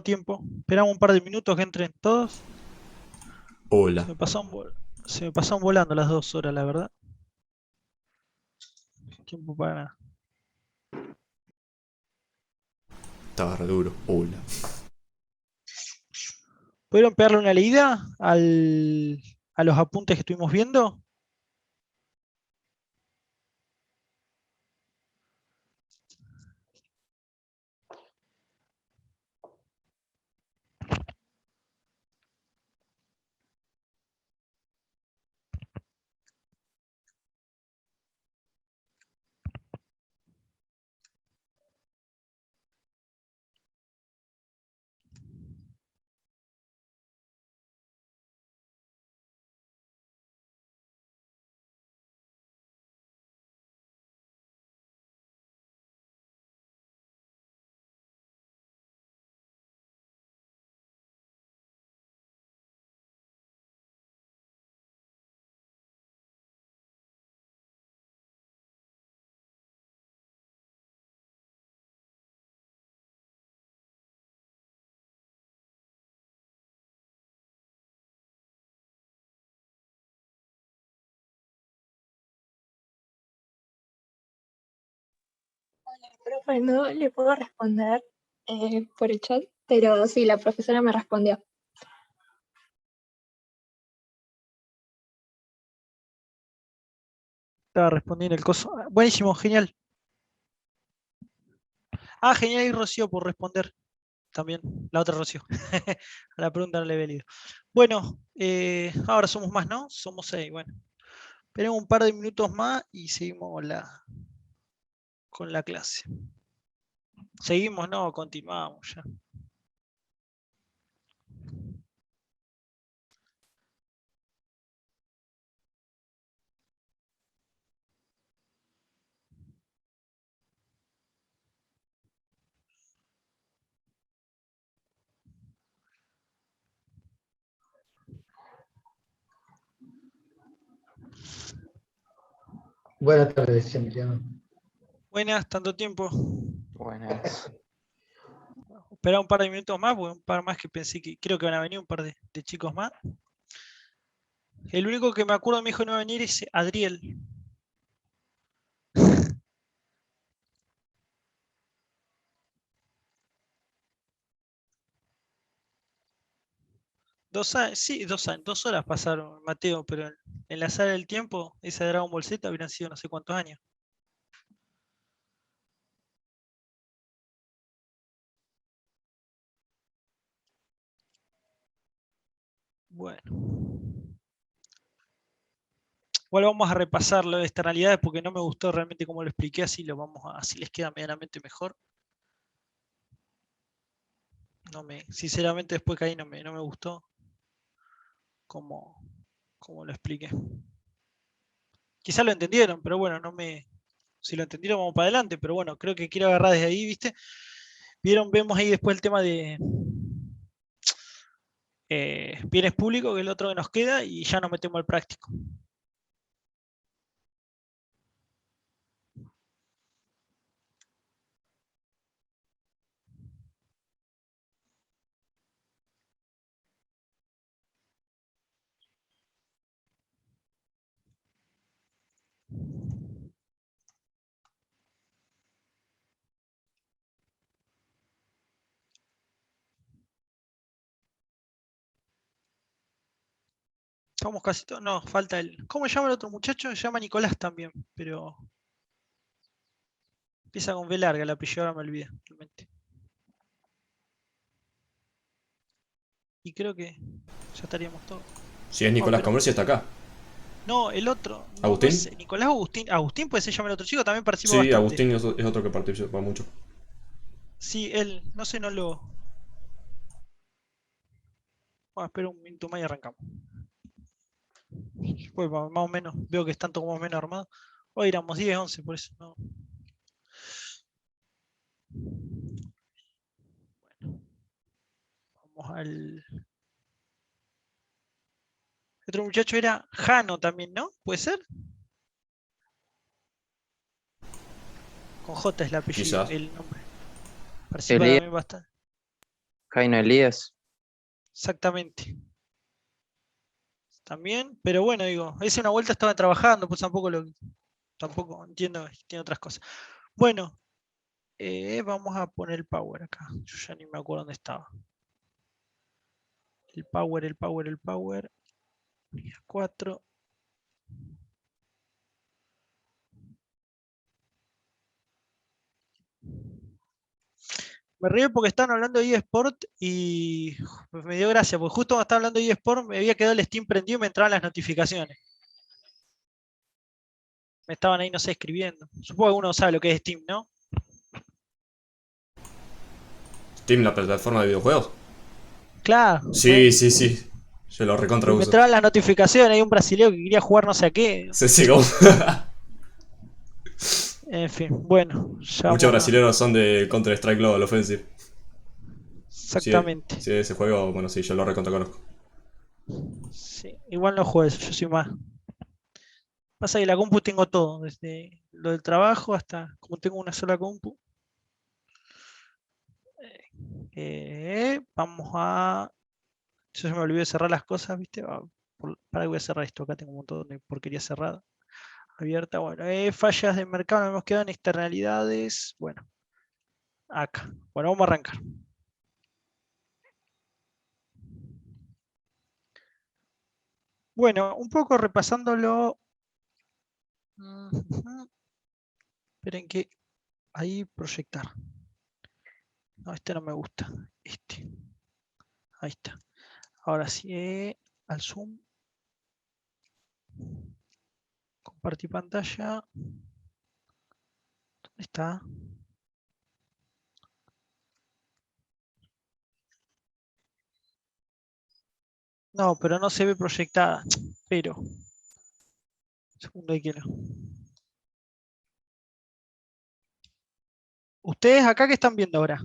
Tiempo. Esperamos un par de minutos que entren todos. Hola. Se me pasaron volando las 2 horas, la verdad. Tiempo para nada. Estaba re duro. Hola. ¿Pudieron pegarle una leída a los apuntes que estuvimos viendo? Profe, no le puedo responder por el chat, pero sí, la profesora me respondió. Estaba respondiendo el coso. Buenísimo, genial. Genial y Rocío por responder también. La otra Rocío. A la pregunta no le había leído. Bueno, ahora somos más, ¿no? Somos 6. Bueno, esperemos un par de minutos más y seguimos con la clase. Seguimos, ¿no? Continuamos ya. Buenas tardes, Emiliano. Buenas, tanto tiempo. Buenas. Esperar un par de minutos más, porque un par más que pensé que creo que van a venir un par de chicos más. El único que me acuerdo me dijo no va a venir es Adriel. Sí, 2 años, 2 horas pasaron, Mateo, pero en la sala del tiempo, esa de Dragon Ball Z hubieran sido no sé cuántos años. Bueno. Igual vamos a repasar lo de externalidades porque no me gustó realmente cómo lo expliqué, así les queda medianamente mejor. Sinceramente después que ahí no me gustó cómo, cómo lo expliqué. Quizás lo entendieron, pero bueno, si lo entendieron vamos para adelante, pero bueno, creo que quiero agarrar desde ahí, ¿viste? Vemos ahí después el tema de bienes públicos, que es el otro que nos queda, y ya nos metemos al práctico. Estamos casi todos. No, falta el. ¿Cómo se llama el otro muchacho? Se llama Nicolás también, pero empieza con V larga el apellido, ahora me olvidé, realmente. Y creo que ya estaríamos todos. Si es Nicolás Pero Comercio, está acá. no, el otro, no ¿Agustín? es Nicolás o Agustín. Agustín puede ser llamar el otro chico, también participa Sí, bastante. Agustín es otro que participa mucho. Sí, él, no sé, no lo. Bueno, espera un minuto más y arrancamos. Pues más o menos, veo que están todos más o menos armados. Hoy éramos 10, 11, por eso no. Bueno, vamos al. El otro muchacho era Jano también, ¿no? ¿Puede ser? Con J es el apellido, Quizás. el nombre. Participa Elías. también bastante. Jaino Elías. Exactamente. También, pero bueno, digo, hice una vuelta, estaba trabajando, pues tampoco entiendo, tiene otras cosas. Bueno, vamos a poner el power acá. Yo ya ni me acuerdo dónde estaba. El power. 4. Me río porque estaban hablando de eSport y me dio gracia, porque justo cuando estaban hablando de eSport me había quedado el Steam prendido y me entraban las notificaciones. Me estaban ahí, no sé, escribiendo. Supongo que uno sabe lo que es Steam, ¿no? Steam, la plataforma de videojuegos. Claro. Sí, sí, sí. Yo lo recontra Me uso. entraban las notificaciones, hay un brasileño que quería jugar no sé a qué. CSGO. En fin, bueno, ya Muchos vamos a... brasileños son de Counter-Strike Global Offensive. Sí, Exactamente. sí, ese juego, bueno, sí, yo lo recontra conozco. Sí, igual no juego eso, yo soy más. Pasa que la compu tengo todo, desde lo del trabajo hasta como tengo una sola compu. Vamos a... Yo se me olvidé de cerrar las cosas, ¿viste? Para que voy a cerrar esto, acá tengo un montón de porquería cerrada. Abierta, bueno. Fallas de mercado, nos hemos quedado en externalidades. Bueno, acá. Bueno, vamos a arrancar. Bueno, un poco repasándolo. Esperen que ahí proyectar. No, este no me gusta. Este. Ahí está. Ahora sí, al zoom. Compartir pantalla. ¿Dónde está? No, pero no se ve proyectada. Pero. Segundo hay que no. ¿Ustedes acá qué están viendo ahora?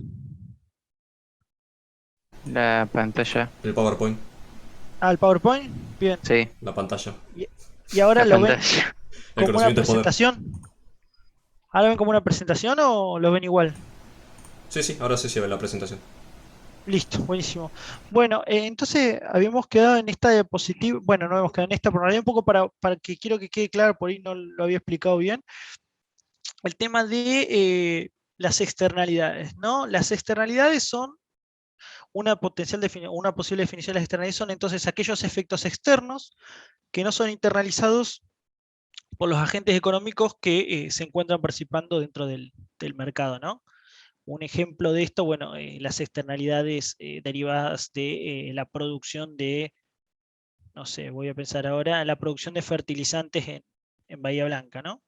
La pantalla. El PowerPoint, Ah, el PowerPoint. Bien. Sí, la pantalla. Y ahora la lo ven pantalla. El como una conocimiento es poder. presentación. ¿Ahora ven como una presentación o lo ven igual? Sí, sí, ahora sí se ve la presentación. Listo, buenísimo. Bueno, entonces habíamos quedado en esta diapositiva, bueno, no habíamos quedado en esta, pero en realidad un poco para que quiero que quede claro, por ahí no lo había explicado bien, el tema de las externalidades, ¿no? Las externalidades son una una posible definición de las externalidades son entonces aquellos efectos externos que no son internalizados por los agentes económicos que se encuentran participando dentro del mercado, ¿no? Un ejemplo de esto, bueno, las externalidades derivadas de la producción de, no sé, voy a pensar ahora, la producción de fertilizantes en Bahía Blanca, ¿no?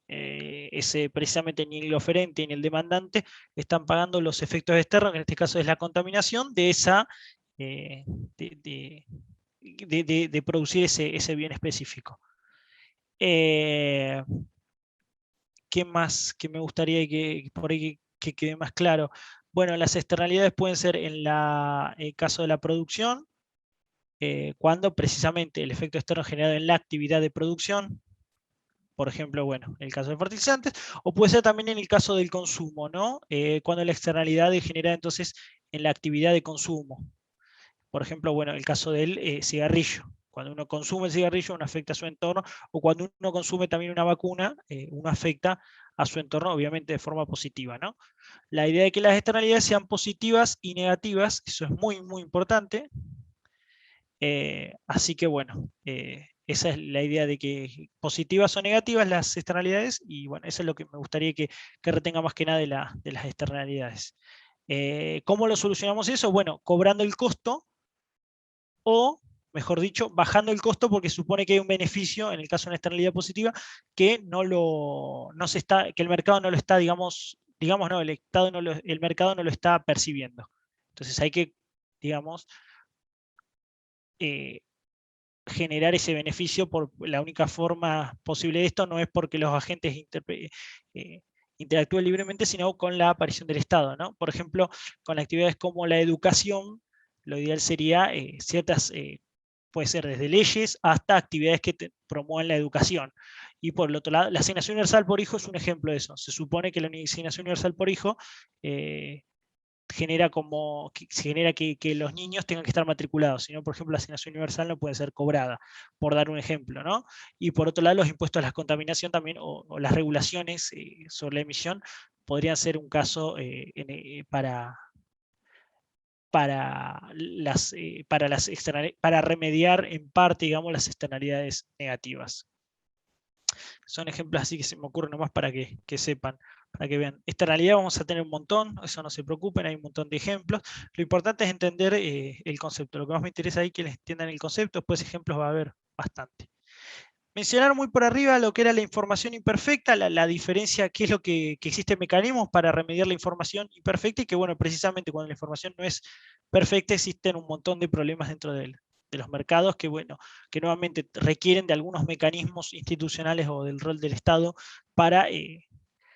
Precisamente ni el oferente ni el demandante están pagando los efectos externos, que en este caso es la contaminación, de esa eh, de producir ese bien específico. ¿Qué más que me gustaría que por ahí que quede más claro? Bueno, las externalidades pueden ser en el caso de la producción, cuando precisamente el efecto externo generado en la actividad de producción, por ejemplo, bueno, en el caso de fertilizantes, o puede ser también en el caso del consumo, ¿no? Cuando la externalidad es generada entonces en la actividad de consumo. Por ejemplo, bueno, el caso del cigarrillo. Cuando uno consume el cigarrillo, uno afecta a su entorno, o cuando uno consume también una vacuna, uno afecta a su entorno, obviamente de forma positiva, ¿no? La idea de que las externalidades sean positivas y negativas, eso es muy, muy importante. Así que bueno, esa es la idea de que positivas o negativas las externalidades, y bueno, eso es lo que me gustaría que retenga más que nada de las externalidades. ¿Cómo lo solucionamos eso? Bueno, cobrando el costo, o, mejor dicho, bajando el costo porque supone que hay un beneficio, en el caso de una externalidad positiva, que que el mercado no lo está, digamos no, el mercado no lo está percibiendo. Entonces hay que, digamos, generar ese beneficio. La única forma posible de esto no es porque los agentes interactúen libremente, sino con la aparición del Estado, ¿no? Por ejemplo, con actividades como la educación, lo ideal sería puede ser desde leyes hasta actividades que promuevan la educación. Y por el otro lado, la asignación universal por hijo es un ejemplo de eso. Se supone que la asignación universal por hijo genera que los niños tengan que estar matriculados, sino por ejemplo la asignación universal no puede ser cobrada, por dar un ejemplo, ¿no? Y por otro lado los impuestos a la contaminación también, o las regulaciones sobre la emisión, podrían ser un caso para remediar en parte, digamos, las externalidades negativas. Son ejemplos así que se me ocurren nomás para que sepan, para que vean. Externalidad vamos a tener un montón, eso no se preocupen, hay un montón de ejemplos. Lo importante es entender el concepto. Lo que más me interesa ahí es que les entiendan el concepto, después ejemplos va a haber bastante. Mencionar muy por arriba lo que era la información imperfecta, la diferencia, qué es lo que existen mecanismos para remediar la información imperfecta, y que bueno, precisamente cuando la información no es perfecta existen un montón de problemas dentro de los mercados que, bueno, que nuevamente requieren de algunos mecanismos institucionales o del rol del Estado para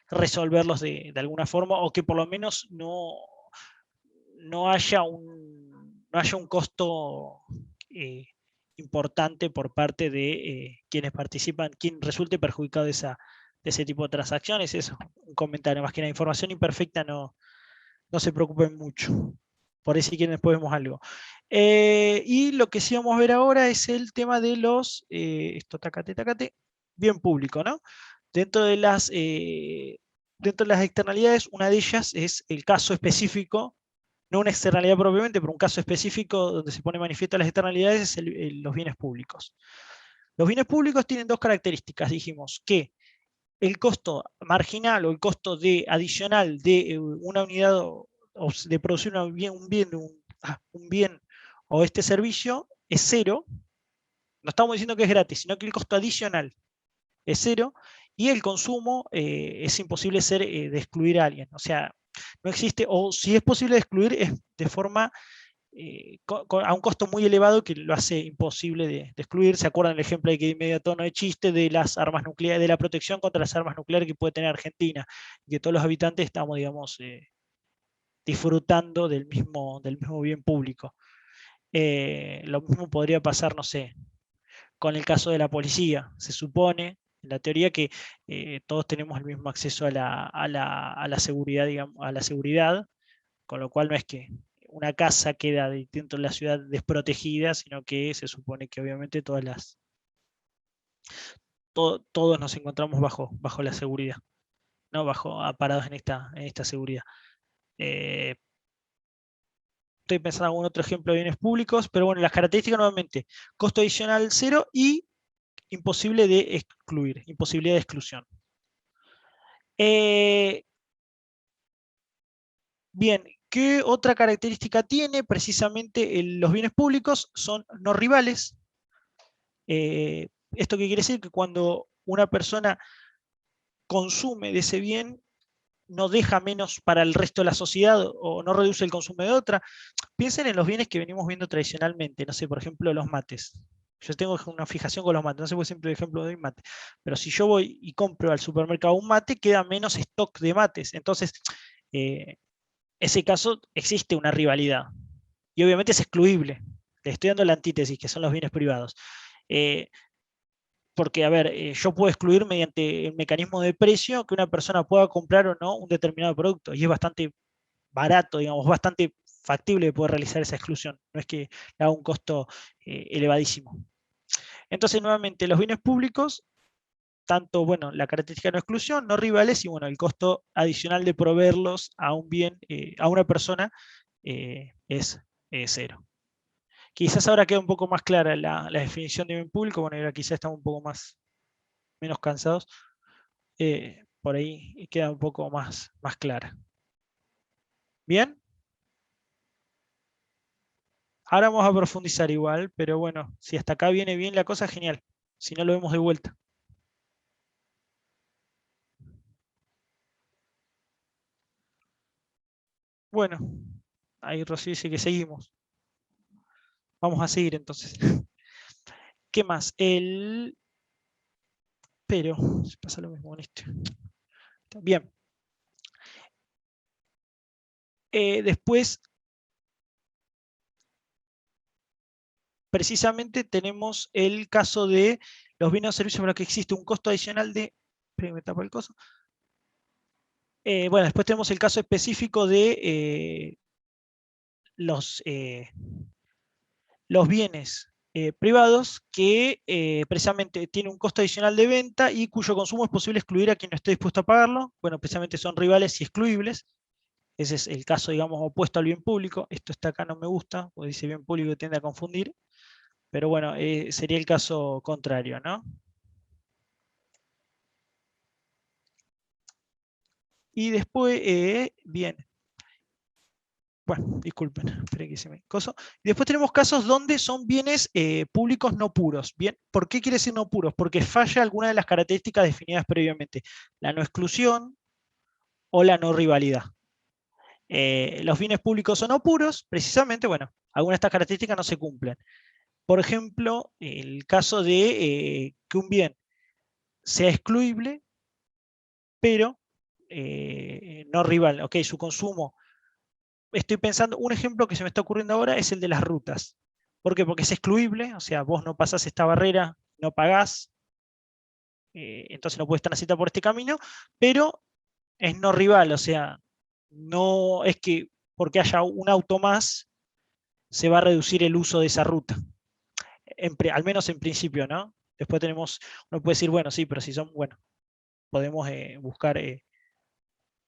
resolverlos de alguna forma, o que por lo menos no haya un costo importante por parte de quienes participan, quien resulte perjudicado de ese tipo de transacciones. Eso, un comentario, más que la información imperfecta no se preocupen mucho. Por ahí si quieren después vemos algo. Y lo que sí vamos a ver ahora es el tema de los, esto tacate, bien público, ¿no? Dentro de las externalidades, una de ellas es el caso específico, no una externalidad propiamente, pero un caso específico donde se pone manifiesto las externalidades, es los bienes públicos. Los bienes públicos tienen dos características, dijimos, que el costo marginal o el costo adicional de una unidad o de producir un bien o este servicio es cero. No estamos diciendo que es gratis, sino que el costo adicional es cero, y el consumo es imposible de excluir a alguien. O sea, no existe, o si es posible de excluir, es de forma a un costo muy elevado que lo hace imposible de excluir. ¿Se acuerdan el ejemplo de que medio tono de chiste de las armas nucleares, de la protección contra las armas nucleares que puede tener Argentina? Y que todos los habitantes estamos, digamos, disfrutando del mismo bien público. Lo mismo podría pasar, no sé, con el caso de la policía. Se supone, en la teoría, que todos tenemos el mismo acceso a la seguridad, digamos, a la seguridad, con lo cual no es que una casa queda dentro de la ciudad desprotegida, sino que se supone que obviamente todos nos encontramos bajo la seguridad, ¿no? Parados en esta seguridad. Estoy pensando en algún otro ejemplo de bienes públicos, pero bueno, las características nuevamente: costo adicional cero y imposible de excluir, imposibilidad de exclusión. Bien, ¿qué otra característica tiene? Precisamente los bienes públicos son no rivales. ¿Esto qué quiere decir? Que cuando una persona consume de ese bien, no deja menos para el resto de la sociedad o no reduce el consumo de otra. Piensen en los bienes que venimos viendo tradicionalmente, no sé, por ejemplo, los mates. Yo tengo una fijación con los mates, no sé por siempre el ejemplo de mate, pero si yo voy y compro al supermercado un mate, queda menos stock de mates. Entonces, ese caso existe una rivalidad. Y obviamente es excluible. Le estoy dando la antítesis, que son los bienes privados. Porque, a ver, yo puedo excluir mediante el mecanismo de precio que una persona pueda comprar o no un determinado producto. Y es bastante barato, digamos, bastante factible de poder realizar esa exclusión. No es que haga un costo elevadísimo. Entonces, nuevamente, los bienes públicos, tanto, bueno, la característica de no exclusión, no rivales, y bueno, el costo adicional de proveerlos a un bien, a una persona, es cero. Quizás ahora queda un poco más clara la definición de bien público. Bueno, ahora quizás estamos un poco menos cansados. Por ahí queda un poco más clara. ¿Bien? Ahora vamos a profundizar igual, pero bueno, si hasta acá viene bien la cosa, genial. Si no, lo vemos de vuelta. Bueno, ahí Rocío dice que seguimos. Vamos a seguir entonces. ¿Qué más? Pero, se pasa lo mismo con esto. Bien. Después, precisamente tenemos el caso de los bienes o servicios para los que existe un costo adicional de... Me tapo el coso. Bueno, después tenemos el caso específico de los bienes privados que precisamente tienen un costo adicional de venta y cuyo consumo es posible excluir a quien no esté dispuesto a pagarlo. Bueno, precisamente son rivales y excluibles. Ese es el caso, digamos, opuesto al bien público. Esto está acá, no me gusta, porque dice bien público y tiende a confundir. Pero bueno, sería el caso contrario, ¿no? Y después, bien. Bueno, disculpen, esperé que se me coso. Y después tenemos casos donde son bienes públicos no puros. Bien, ¿por qué quiere decir no puros? Porque falla alguna de las características definidas previamente. La no exclusión o la no rivalidad. Los bienes públicos son no puros, precisamente, bueno, algunas de estas características no se cumplen. Por ejemplo, el caso de que un bien sea excluible, pero no rival. Ok, su consumo. Estoy pensando, un ejemplo que se me está ocurriendo ahora es el de las rutas. ¿Por qué? Porque es excluible, o sea, vos no pasás esta barrera, no pagás, entonces no puedes transitar por este camino, pero es no rival, o sea, no es que porque haya un auto más se va a reducir el uso de esa ruta, al menos en principio, ¿no? Después tenemos, uno puede decir, bueno, sí, pero si son, bueno, podemos buscar,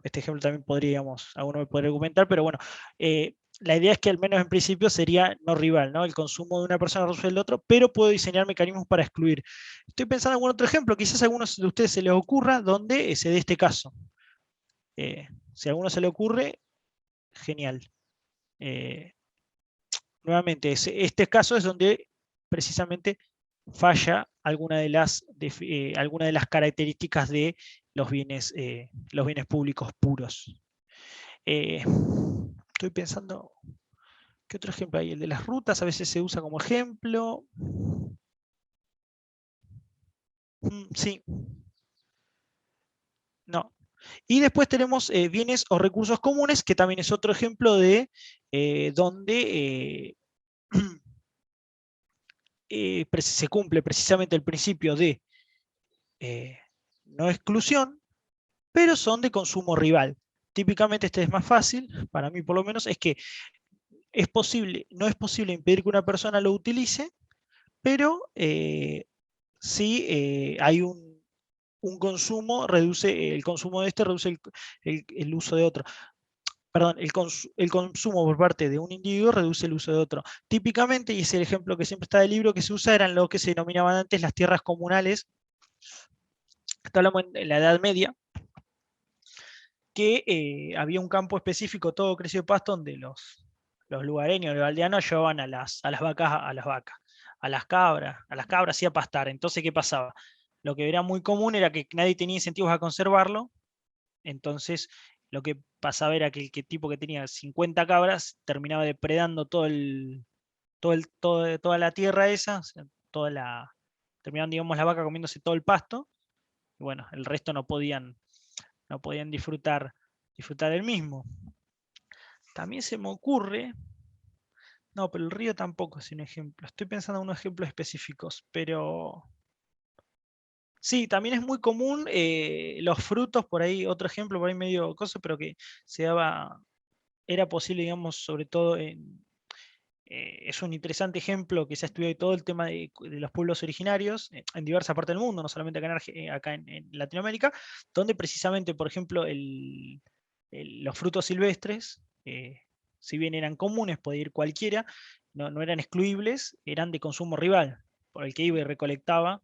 este ejemplo también podríamos, alguno me podría argumentar, pero bueno, la idea es que al menos en principio sería no rival, ¿no? El consumo de una persona resuelve el otro, pero puedo diseñar mecanismos para excluir. Estoy pensando en algún otro ejemplo, quizás a algunos de ustedes se les ocurra donde se dé este caso. Si a alguno se le ocurre, genial. Nuevamente, este caso es donde precisamente falla alguna de las características de los bienes públicos puros. Estoy pensando, ¿qué otro ejemplo hay? El de las rutas a veces se usa como ejemplo. Sí. No. Y después tenemos bienes o recursos comunes, que también es otro ejemplo de donde se cumple precisamente el principio de no exclusión, pero son de consumo rival. Típicamente este es más fácil, para mí por lo menos, es que no es posible impedir que una persona lo utilice, pero si hay un consumo, reduce el consumo de este, reduce el uso de otro. Perdón, el consumo por parte de un individuo reduce el uso de otro. Típicamente, y es el ejemplo que siempre está del libro que se usa, eran lo que se denominaban antes las tierras comunales. Esto hablamos en la Edad Media, que había un campo específico, todo crecido de pasto, donde los lugareños, los aldeanos llevaban a las vacas, a las cabras y a pastar. Entonces, ¿qué pasaba? Lo que era muy común era que nadie tenía incentivos a conservarlo, entonces lo que pasaba era que el tipo que tenía 50 cabras terminaba depredando toda la tierra esa, o sea, terminaban, digamos, la vaca comiéndose todo el pasto, y bueno, el resto no podían disfrutar del mismo. También se me ocurre, no, pero el río tampoco es un ejemplo. Estoy pensando en unos ejemplos específicos, pero sí, también es muy común los frutos, por ahí, otro ejemplo, por ahí medio cosa, pero que se daba, era posible, digamos, sobre todo es un interesante ejemplo que se ha estudiado todo el tema de los pueblos originarios en diversas partes del mundo, no solamente acá en Latinoamérica, donde precisamente, por ejemplo, los frutos silvestres, si bien eran comunes, podía ir cualquiera, no eran excluibles, eran de consumo rival, por el que iba y recolectaba.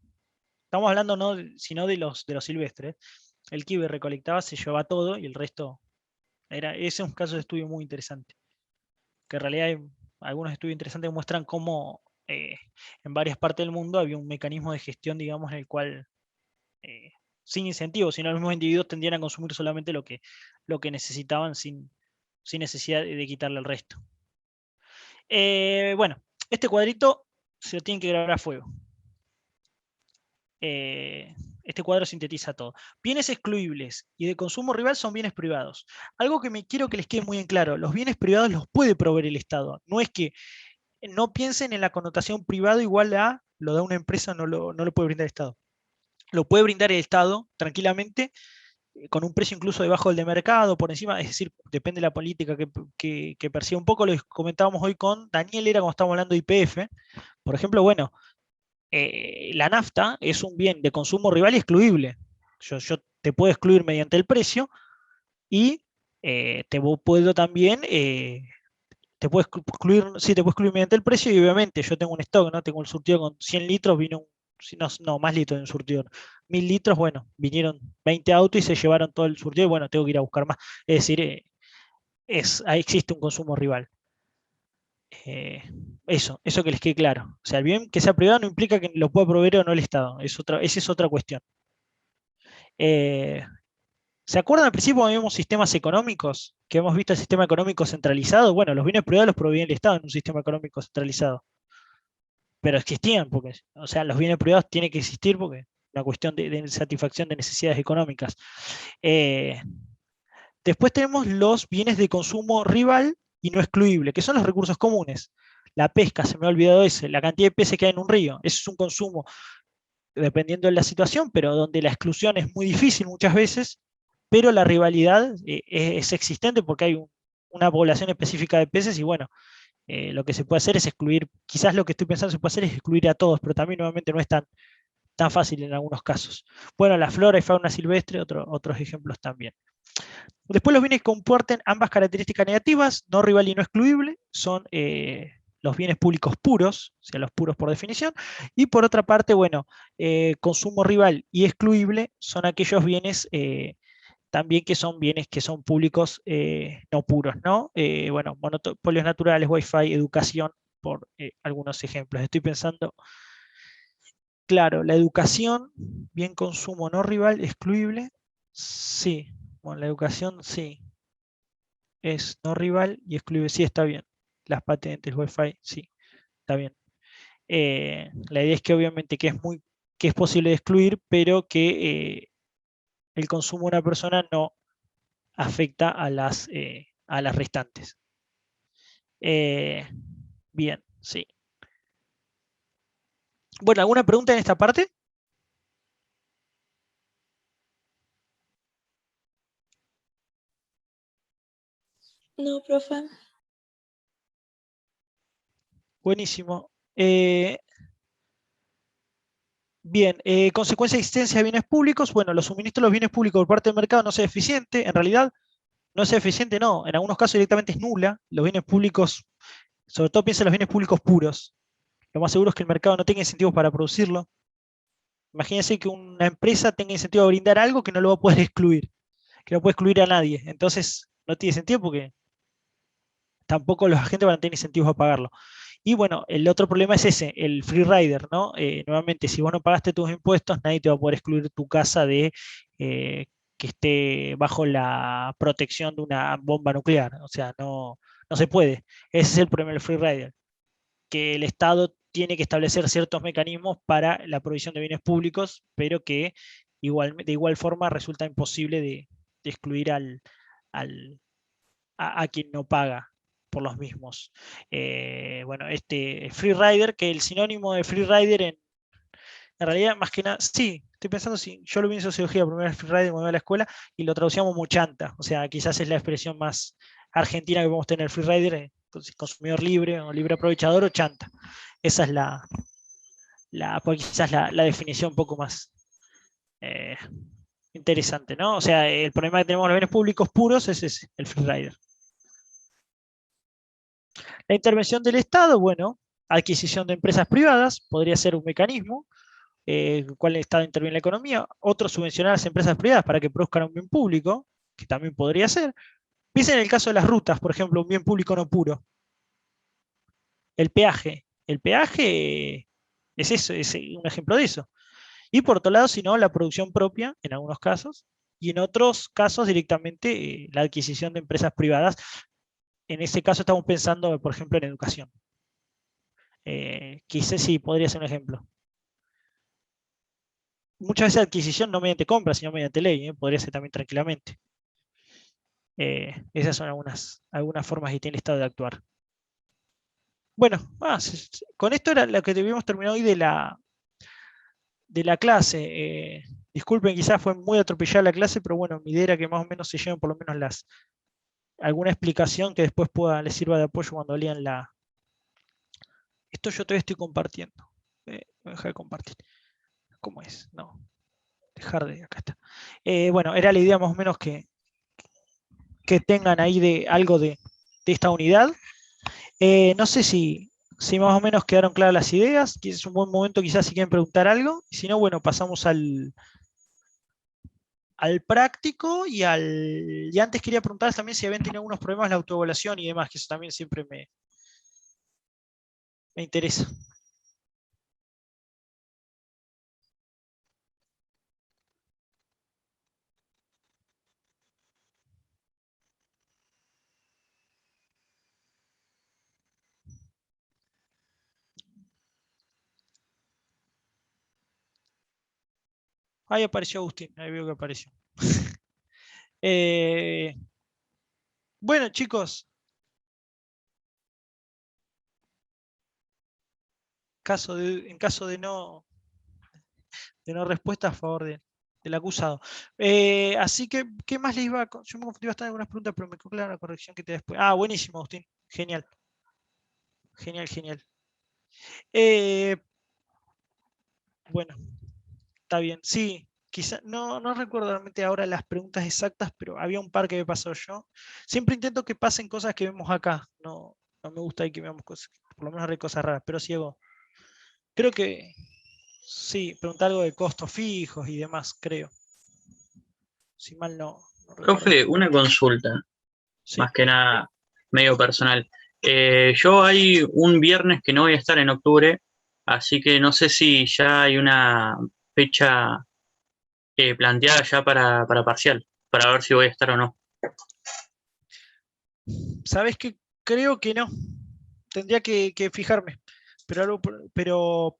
Estamos hablando no sino de los silvestres. El que iba y recolectaba se llevaba todo y el resto ese es un caso de estudio muy interesante, que en realidad hay algunos estudios interesantes que muestran cómo en varias partes del mundo había un mecanismo de gestión, digamos, en el cual sin incentivos, sino los mismos individuos tendían a consumir solamente lo que necesitaban sin necesidad de quitarle el resto. Bueno, este cuadrito se lo tienen que grabar a fuego. Este cuadro sintetiza todo. Bienes excluibles y de consumo rival son bienes privados. Algo que quiero que les quede muy en claro, los bienes privados los puede proveer el Estado. No es que no piensen en la connotación privado igual a lo da una empresa, no lo puede brindar el Estado. Lo puede brindar el Estado tranquilamente con un precio incluso debajo del de mercado, por encima, es decir, depende de la política que persiga. Un poco lo que comentábamos hoy con Daniel, era cuando estábamos hablando de YPF, por ejemplo, bueno, la nafta es un bien de consumo rival y excluible. Yo te puedo excluir mediante el precio y puedo también, te puedo excluir, sí, te puedo excluir mediante el precio y obviamente yo tengo un stock, ¿no? Tengo el surtido con 100 litros, vino no, más litros en un surtidor. 1000 litros, bueno, vinieron 20 autos y se llevaron todo el surtido y bueno, tengo que ir a buscar más. Es decir, ahí existe un consumo rival. Eh, eso que les quede claro. O sea, el bien que sea privado no implica que lo pueda proveer o no el Estado. Esa es otra cuestión. ¿Se acuerdan al principio cuando vimos sistemas económicos? Que hemos visto el sistema económico centralizado. Bueno, los bienes privados los proveía el Estado en un sistema económico centralizado. Pero existían, porque, o sea, los bienes privados tienen que existir porque es una cuestión de satisfacción de necesidades económicas. Eh, Después tenemos los bienes de consumo rival y no excluible, que son los recursos comunes. La pesca, se me ha olvidado ese, la cantidad de peces que hay en un río. Eso es un consumo dependiendo de la situación, pero donde la exclusión es muy difícil muchas veces, pero la rivalidad es existente porque hay una población específica de peces y bueno, lo que se puede hacer es excluir, quizás lo que estoy pensando se puede hacer es excluir a todos, pero también nuevamente no es tan fácil en algunos casos. Bueno, la flora y fauna silvestre, otros ejemplos también. Después los bienes que comporten ambas características negativas, no rival y no excluible, son los bienes públicos puros, o sea, los puros por definición, y por otra parte, bueno, consumo rival y excluible son aquellos bienes también que son bienes que son públicos no puros, ¿no? Bueno, monopolios naturales, Wi-Fi, educación, por algunos ejemplos. Estoy pensando, claro, la educación, bien consumo no rival, excluible, sí. Bueno, la educación, sí. Es no rival y excluible, sí, está bien. Las patentes, Wi-Fi, sí, está bien. La idea es que obviamente que es posible de excluir, pero que el consumo de una persona no afecta a las restantes. Bien, sí. Bueno, ¿alguna pregunta en esta parte? No, profe. Buenísimo. Bien, consecuencia de existencia de bienes públicos. Bueno, los suministros de los bienes públicos por parte del mercado no sea eficiente. En realidad, no es eficiente, no. En algunos casos directamente es nula. Los bienes públicos, sobre todo piensa en los bienes públicos puros. Lo más seguro es que el mercado no tenga incentivos para producirlo. Imagínense que una empresa tenga incentivo a brindar algo que no lo va a poder excluir, que no puede excluir a nadie. Entonces, no tiene sentido porque tampoco los agentes van a tener incentivos a pagarlo. Y bueno, el otro problema es ese, el free rider, ¿no? Nuevamente, si vos no pagaste tus impuestos, nadie te va a poder excluir tu casa de que esté bajo la protección de una bomba nuclear. O sea, no se puede. Ese es el problema del free rider, que el Estado tiene que establecer ciertos mecanismos para la provisión de bienes públicos, pero que de igual forma resulta imposible de excluir a quien no paga por los mismos. Bueno, este free rider, que el sinónimo de free rider en realidad, más que nada, sí, estoy pensando, sí, yo lo vi en sociología, primero free rider, cuando iba a la escuela, y lo traducíamos como chanta, o sea, quizás es la expresión más argentina que podemos tener, free rider, entonces consumidor libre o libre aprovechador o chanta. Esa es pues quizás la definición un poco más eh, interesante, ¿no? O sea, el problema que tenemos con los bienes públicos puros es ese, el free rider. La intervención del Estado, bueno, adquisición de empresas privadas, podría ser un mecanismo, el cual el Estado interviene en la economía. Otro, subvencionar a las empresas privadas para que produzcan un bien público, que también podría ser. Piensen en el caso de las rutas, por ejemplo, un bien público no puro. El peaje. El peaje es eso, es un ejemplo de eso. Y por otro lado, si no, la producción propia, en algunos casos, y en otros casos directamente la adquisición de empresas privadas. En ese caso estamos pensando, por ejemplo, en educación. Quizás sí, podría ser un ejemplo. Muchas veces adquisición no mediante compra, sino mediante ley, podría ser también tranquilamente. Esas son algunas formas que tiene el Estado de actuar. Bueno, con esto era lo que debíamos terminar hoy de la clase. Disculpen, quizás fue muy atropellada la clase, pero bueno, mi idea era que más o menos se lleven por lo menos alguna explicación que después les sirva de apoyo cuando lean la... Esto yo todavía estoy compartiendo. Voy a dejar de compartir. ¿Cómo es? No. Dejar de... Acá está. Bueno, era la idea más o menos que tengan ahí algo de esta unidad. No sé si más o menos quedaron claras las ideas. Es un buen momento quizás si quieren preguntar algo. Y si no, bueno, pasamos al práctico y antes quería preguntarles también si habían tenido algunos problemas en la autoevaluación y demás, que eso también siempre me interesa. Ahí apareció Agustín, ahí veo que apareció. Bueno, chicos. En caso de no respuesta a favor del acusado. Así que, ¿qué más les iba a...? Yo me confundí bastante en algunas preguntas, pero me quedó clara la corrección que te después. Ah, buenísimo, Agustín. Genial. Genial, genial. Bueno, está bien. Sí, quizá, no recuerdo realmente ahora las preguntas exactas, pero había un par que me pasó yo. Siempre intento que pasen cosas que vemos acá. No me gusta que veamos cosas, por lo menos hay cosas raras, pero ciego. Creo que sí, preguntar algo de costos fijos y demás, creo. Si mal no recuerdo. Profe, una consulta, Sí. más que nada medio personal. Yo hay un viernes que no voy a estar en octubre, así que no sé si ya hay una fecha planteada ya para parcial, para ver si voy a estar o no. ¿Sabes qué? Creo que no. Tendría que fijarme. Pero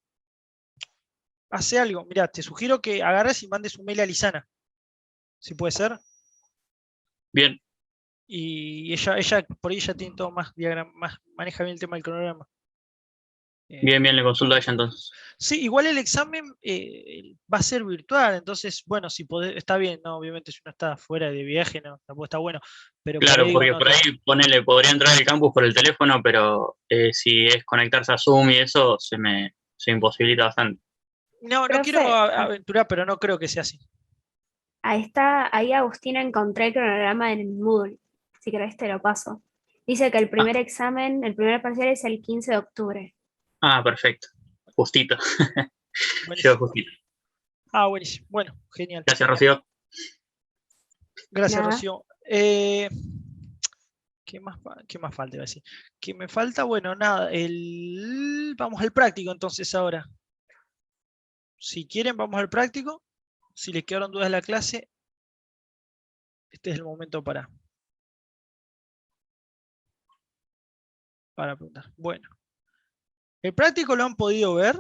hace algo. Mira, te sugiero que agarres y mandes un mail a Lisana. Si puede ser. Bien, Y ella por ahí ya tiene todo más diagrama, maneja bien el tema del cronograma. bien, le consulto a ella entonces. Sí, igual el examen va a ser virtual, entonces, bueno, si podés, está bien, ¿no? Obviamente si uno está fuera de viaje, no, tampoco está bueno. Pero por Claro, ahí porque uno por ahí ponele, podría entrar al campus por el teléfono, pero si es conectarse a Zoom y eso, se imposibilita bastante. no quiero Profe, aventurar, pero no creo que sea así. ahí Agustina encontré el cronograma en el Moodle. Si querés te lo paso. Dice que el primer examen, el primer parcial es el 15 de octubre. Ah, perfecto. Justito. Yo Buenísimo. justito. Ah, buenísimo. Bueno, genial. Gracias, Rocío. Gracias, Nada. Rocío. ¿Qué más falta? Iba a decir. ¿Qué me falta? Bueno, nada. Vamos al práctico entonces ahora. Si quieren, vamos al práctico. Si les quedaron dudas de la clase, este es el momento para preguntar. Bueno. ¿El práctico lo han podido ver?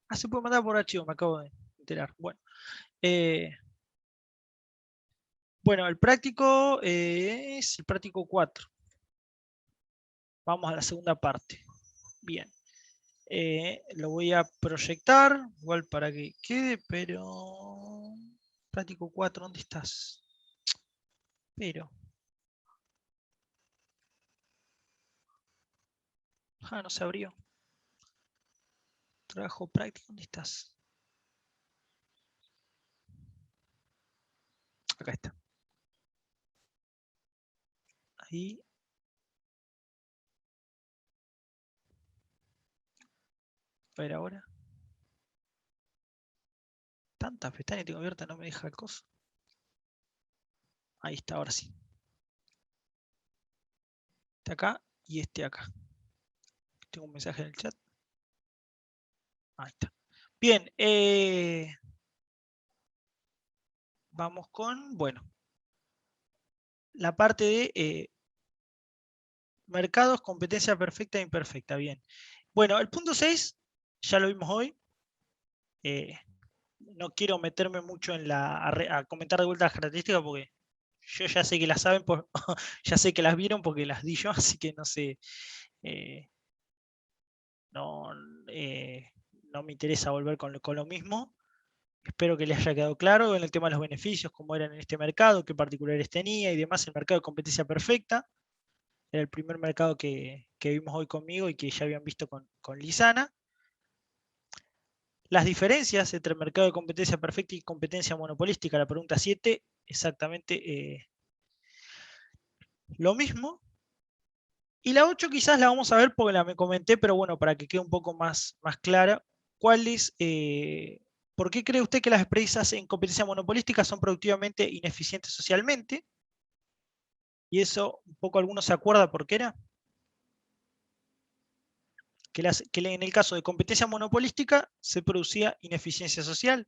Ah, se puede mandar por archivo, me acabo de enterar. Bueno. Bueno, el práctico es el práctico 4. Vamos a la segunda parte. Bien. Lo voy a proyectar, igual para que quede, pero... Práctico 4, ¿dónde estás? Pero... Ah, no se abrió. Trabajo práctico, ¿dónde estás? Acá está. Ahí. A ver ahora. Tantas pestañas tengo abiertas, no me deja el coso. Ahí está, ahora sí. Este acá y este acá. Tengo un mensaje en el chat. Ahí está. Bien. Vamos con, bueno, la parte de mercados, competencia perfecta e imperfecta. Bien. Bueno, el punto 6 ya lo vimos hoy. No quiero meterme mucho en a comentar de vuelta las características porque yo ya sé que las saben, ya sé que las vieron porque las di yo, así que no sé eh, no, no me interesa volver con lo mismo. Espero que les haya quedado claro en el tema de los beneficios, cómo eran en este mercado, qué particulares tenía y demás. El mercado de competencia perfecta era el primer mercado que vimos hoy conmigo y que ya habían visto con Lisana. Las diferencias entre mercado de competencia perfecta y competencia monopolística, la pregunta 7, exactamente lo mismo. Y la 8 quizás la vamos a ver porque la me comenté, pero bueno, para que quede un poco más clara. ¿Por qué cree usted que las empresas en competencia monopolística son productivamente ineficientes socialmente? Y eso un poco alguno se acuerda por qué era. Que en el caso de competencia monopolística se producía ineficiencia social.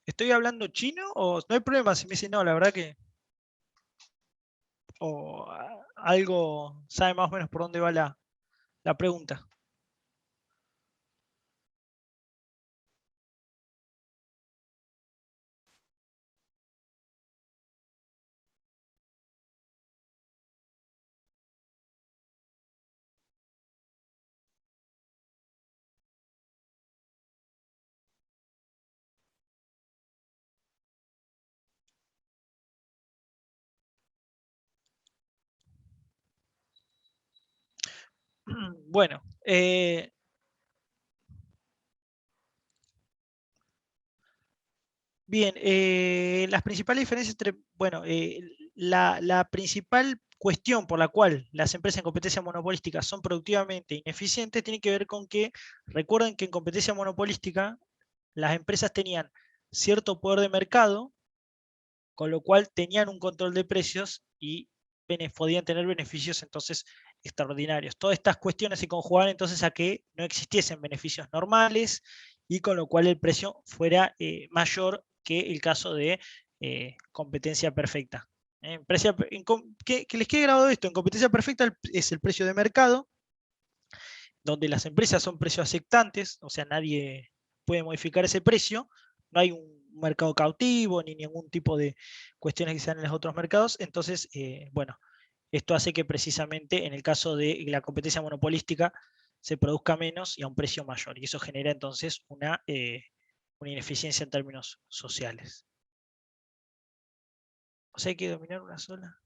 ¿Estoy hablando chino o no hay problema si me dicen no, la verdad que... O algo sabe más o menos por dónde va la pregunta? Bueno, bien, las principales diferencias entre, bueno, la principal cuestión por la cual las empresas en competencia monopolística son productivamente ineficientes tiene que ver con que, recuerden que en competencia monopolística las empresas tenían cierto poder de mercado, con lo cual tenían un control de precios y podían tener beneficios entonces extraordinarios. Todas estas cuestiones se conjugan entonces a que no existiesen beneficios normales y con lo cual el precio fuera mayor que el caso de competencia perfecta. Que les quede grabado esto, en competencia perfecta es el precio de mercado, donde las empresas son precios aceptantes, o sea, nadie puede modificar ese precio, no hay un mercado cautivo ni ningún tipo de cuestiones que sean en los otros mercados, entonces, bueno, esto hace que precisamente en el caso de la competencia monopolística se produzca menos y a un precio mayor, y eso genera entonces una ineficiencia en términos sociales. O sea, hay que dominar una sola.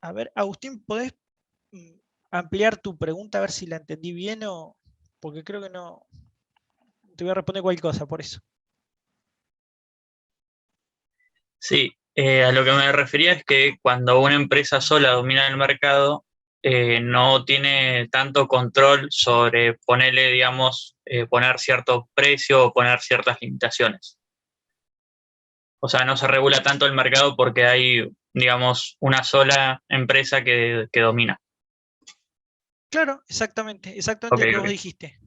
A ver, Agustín, ¿podés ampliar tu pregunta a ver si la entendí bien o...? Porque creo que no... Te voy a responder cualquier cosa por eso. Sí, a lo que me refería es que cuando una empresa sola domina el mercado, no tiene tanto control sobre ponerle, digamos, poner cierto precio o poner ciertas limitaciones. O sea, no se regula tanto el mercado porque hay, digamos, una sola empresa que domina. Claro, exactamente Ok, lo que vos ok. dijiste.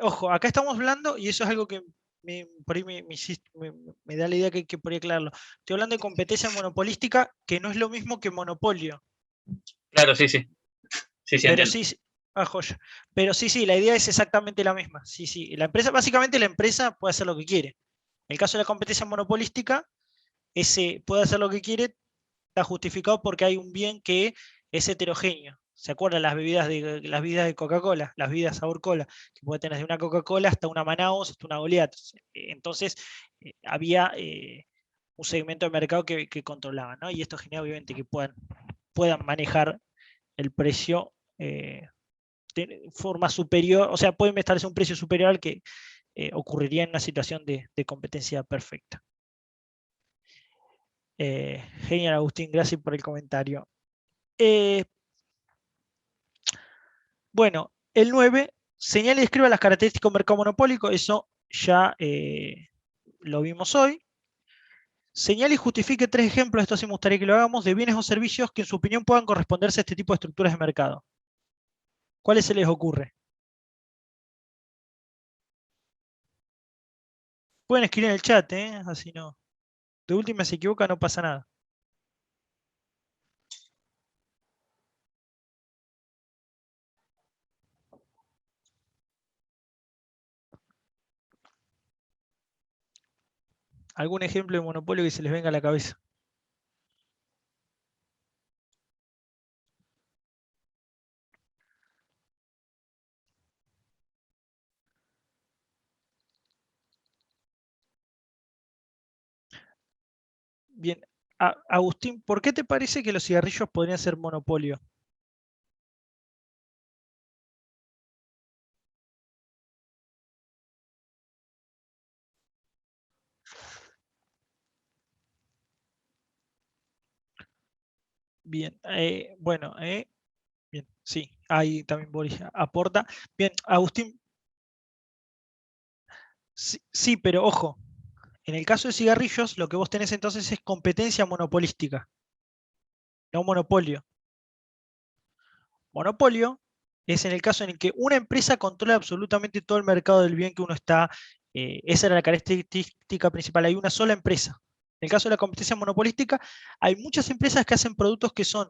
Ojo, acá estamos hablando, y eso es algo que por ahí me da la idea que podría aclararlo. Estoy hablando de competencia monopolística, que no es lo mismo que monopolio. Claro, sí, sí. Sí, sí, Pero entiendo. sí, joya. Pero sí, la idea es exactamente la misma. Sí. Básicamente la empresa puede hacer lo que quiere. En el caso de la competencia monopolística, ese puede hacer lo que quiere, está justificado porque hay un bien que es heterogéneo. ¿Se acuerdan las bebidas de Coca-Cola? Las bebidas sabor cola, que puede tener de una Coca-Cola hasta una Manaus, hasta una Goliat. Entonces, había un segmento de mercado que controlaba, ¿no? Y esto genera obviamente que puedan manejar el precio de forma superior, o sea, pueden establecer un precio superior al que ocurriría en una situación de competencia perfecta. Genial, Agustín, gracias por el comentario. Bueno, el 9, señale y describa las características de un mercado monopólico, eso ya lo vimos hoy. Señale y justifique 3 ejemplos, esto sí me gustaría que lo hagamos, de bienes o servicios que en su opinión puedan corresponderse a este tipo de estructuras de mercado. ¿Cuáles se les ocurre? Pueden escribir en el chat, así no. De última se equivoca, no pasa nada. ¿Algún ejemplo de monopolio que se les venga a la cabeza? Bien. Agustín, ¿por qué te parece que los cigarrillos podrían ser monopolio? Bien, bueno, bien, sí, ahí también Boris aporta. Bien, Agustín, sí, sí, pero ojo, en el caso de cigarrillos, lo que vos tenés entonces es competencia monopolística, no monopolio. Monopolio es en el caso en el que una empresa controla absolutamente todo el mercado del bien que uno está. Esa era la característica principal. Hay una sola empresa. En el caso de la competencia monopolística, hay muchas empresas que hacen productos que son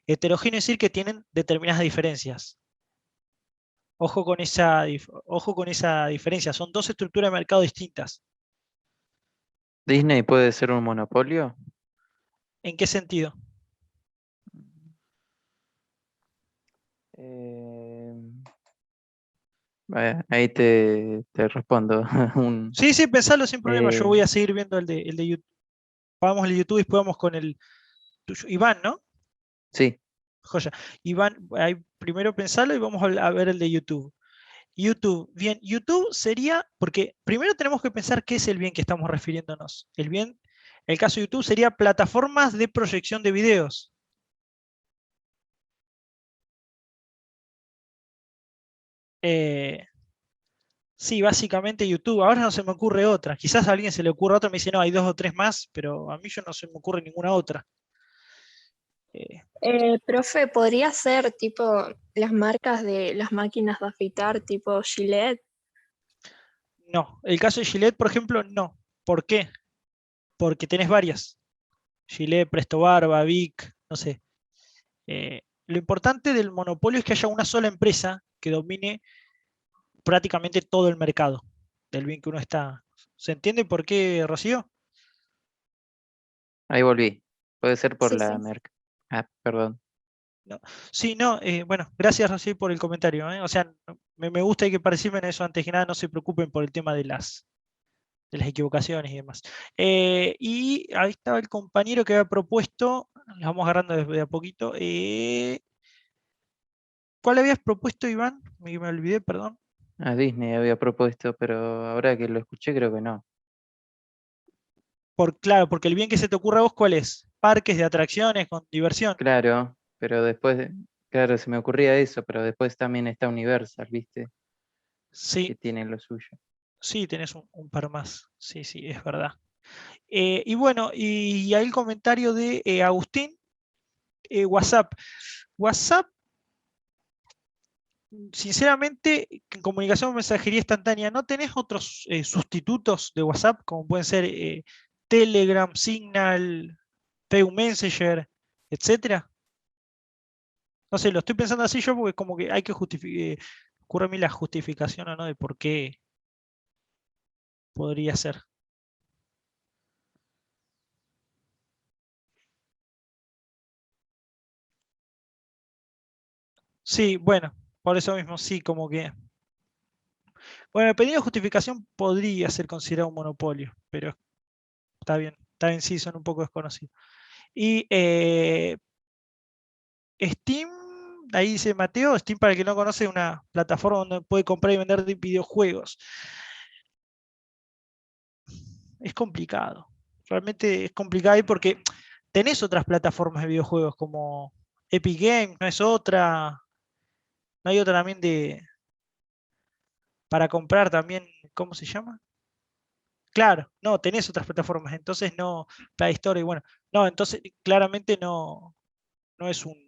heterogéneos, es decir, que tienen determinadas diferencias. Ojo con esa diferencia. Son dos estructuras de mercado distintas. ¿Disney puede ser un monopolio? ¿En qué sentido? Eh, ahí te respondo. Sí, sí, pensalo sin problema. Yo Eh, voy a seguir viendo el de YouTube. Vamos al YouTube y después vamos con el tuyo. Iván, ¿no? sí, Joya. Iván, ahí primero pensalo y vamos a ver el de YouTube. YouTube, bien, YouTube sería, porque primero tenemos que pensar qué es el bien que estamos refiriéndonos. El bien, el caso de YouTube sería plataformas de proyección de videos. Eh, sí, básicamente YouTube. Ahora no se me ocurre otra. Quizás a alguien se le ocurra otra y me dice, no, hay dos o tres más, pero a mí yo no se me ocurre ninguna otra. Eh, Profe, ¿podría ser tipo las marcas de las máquinas de afeitar, tipo Gillette? no, el caso de Gillette, por ejemplo, no. ¿Por qué? Porque tenés varias. Gillette, Presto Barba, Vic, no sé. Lo importante del monopolio es que haya una sola empresa que domine prácticamente todo el mercado del bien que uno está. ¿Se entiende por qué, Rocío? ahí volví. Puede ser por Sí, la sí. merca. Ah, perdón. No. Sí, no, bueno, gracias Rocío por el comentario. O sea, me gusta que participen en eso antes que nada, no se preocupen por el tema de las equivocaciones y demás. Y ahí estaba el compañero que había propuesto, las vamos agarrando de a poquito. ¿Cuál habías propuesto, Iván? Me olvidé, perdón. A Disney había propuesto, pero ahora que lo escuché creo que no. Claro, porque el bien que se te ocurra a vos, ¿cuál es? Parques de atracciones con diversión. Claro, pero después, claro, se me ocurría eso, pero después también está Universal, ¿viste? Que Sí, tiene lo suyo. sí, tenés un par más. Sí, sí, es verdad. Y bueno, y ahí el comentario de Agustín, WhatsApp. WhatsApp, sinceramente, en comunicación o mensajería instantánea, ¿no tenés otros sustitutos de WhatsApp, como pueden ser Telegram, Signal, PU Messenger, etcétera? No sé, lo estoy pensando así yo porque como que hay que justificar, ocurre a mí la justificación o no de por qué podría ser. Sí, bueno, por eso mismo, sí, como que. Bueno, el pedido de justificación podría ser considerado un monopolio, pero está bien, sí, son un poco desconocidos. Y Steam, ahí dice Mateo, Steam para el que no conoce es una plataforma donde puede comprar y vender videojuegos. Es complicado, realmente es complicado ahí porque tenés otras plataformas de videojuegos como Epic Games, no es otra, no hay otra también para comprar también, ¿cómo se llama? Claro, no, tenés otras plataformas, entonces no, Play Store y bueno, no, entonces claramente no es un-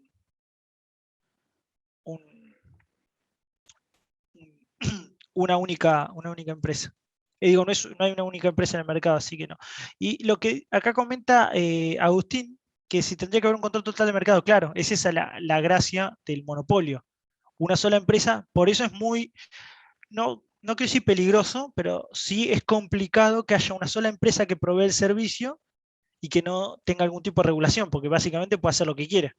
una única empresa. Digo, no hay una única empresa en el mercado, así que no. Y lo que acá comenta Agustín, que si tendría que haber un control total de mercado, claro, es esa la gracia del monopolio. Una sola empresa, por eso es muy, no quiero decir peligroso, pero sí es complicado que haya una sola empresa que provee el servicio y que no tenga algún tipo de regulación, porque básicamente puede hacer lo que quiere.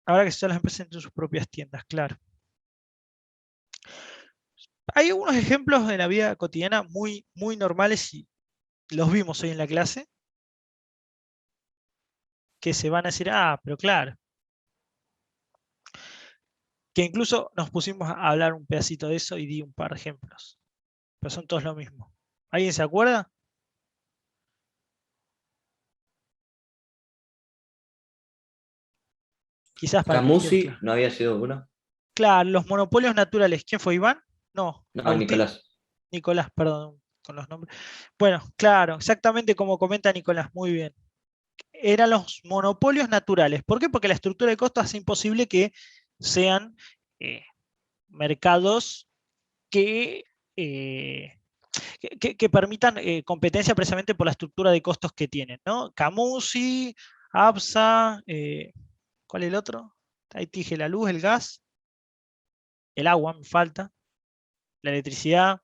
Ahora que todas las empresas tienen sus propias tiendas, claro. Hay algunos ejemplos de la vida cotidiana muy, muy normales y los vimos hoy en la clase, que se van a decir, ah, pero claro. Que incluso nos pusimos a hablar un pedacito de eso y di un par de ejemplos. Pero son todos lo mismo. ¿Alguien se acuerda? Quizás para que les quede Camusi claro. no había sido uno. Claro, los monopolios naturales. ¿Quién fue, Iván? No, No, Agustín. Nicolás. Nicolás, perdón, con los nombres. Bueno, claro, exactamente como comenta Nicolás, muy bien. Eran los monopolios naturales. ¿Por qué? Porque la estructura de costos hace imposible que sean mercados que, que permitan competencia precisamente por la estructura de costos que tienen, ¿no? Camusi, ABSA, ¿cuál es el otro? Ahí te dije la luz, el gas, el agua, me falta, la electricidad.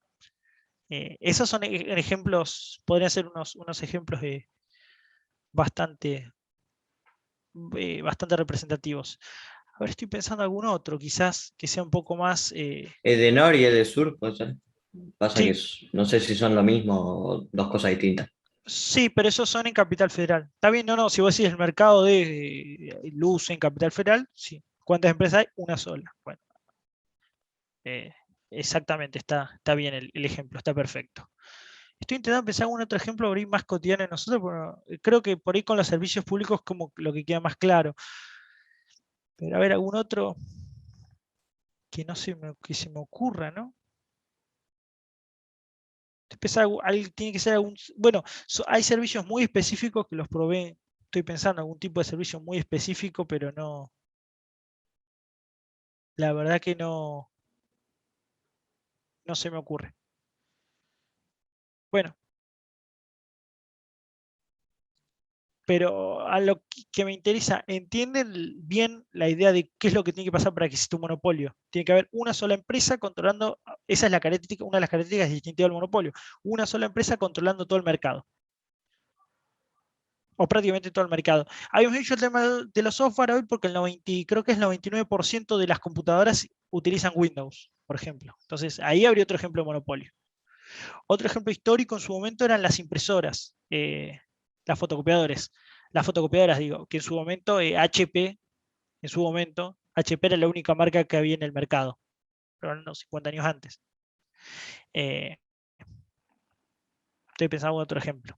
Esos son ejemplos, podrían ser unos ejemplos bastante, bastante representativos. A ver, estoy pensando algún otro, quizás que sea un poco más... Edenor y Edesur, pues, pasa que sí, no sé si son lo mismo o dos cosas distintas. sí, pero esos son en Capital Federal. Está bien, no, si vos decís el mercado de luz en Capital Federal, sí. ¿Cuántas empresas hay? Una sola. Bueno, exactamente, está bien el ejemplo, está perfecto. Estoy intentando pensar algún otro ejemplo por ahí más cotidiano de nosotros, pero creo que por ahí con los servicios públicos es como lo que queda más claro. Pero a ver, algún otro que no que se me ocurra, ¿no? Tiene que ser algún... Bueno, hay servicios muy específicos que los proveen. Estoy pensando en algún tipo de servicio muy específico, pero no... La verdad que no se me ocurre. Bueno, pero a lo que me interesa, ¿entienden bien la idea de qué es lo que tiene que pasar para que exista un monopolio? Tiene que haber una sola empresa controlando, esa es la característica, una de las características distintivas del monopolio, una sola empresa controlando todo el mercado, o prácticamente todo el mercado. Habíamos dicho el tema de los software hoy porque creo que es el 99% de las computadoras utilizan Windows, por ejemplo. Entonces, ahí habría otro ejemplo de monopolio. Otro ejemplo histórico en su momento eran las impresoras, las fotocopiadoras, digo, que en su momento HP, HP era la única marca que había en el mercado, pero unos 50 años antes. Estoy pensando en otro ejemplo.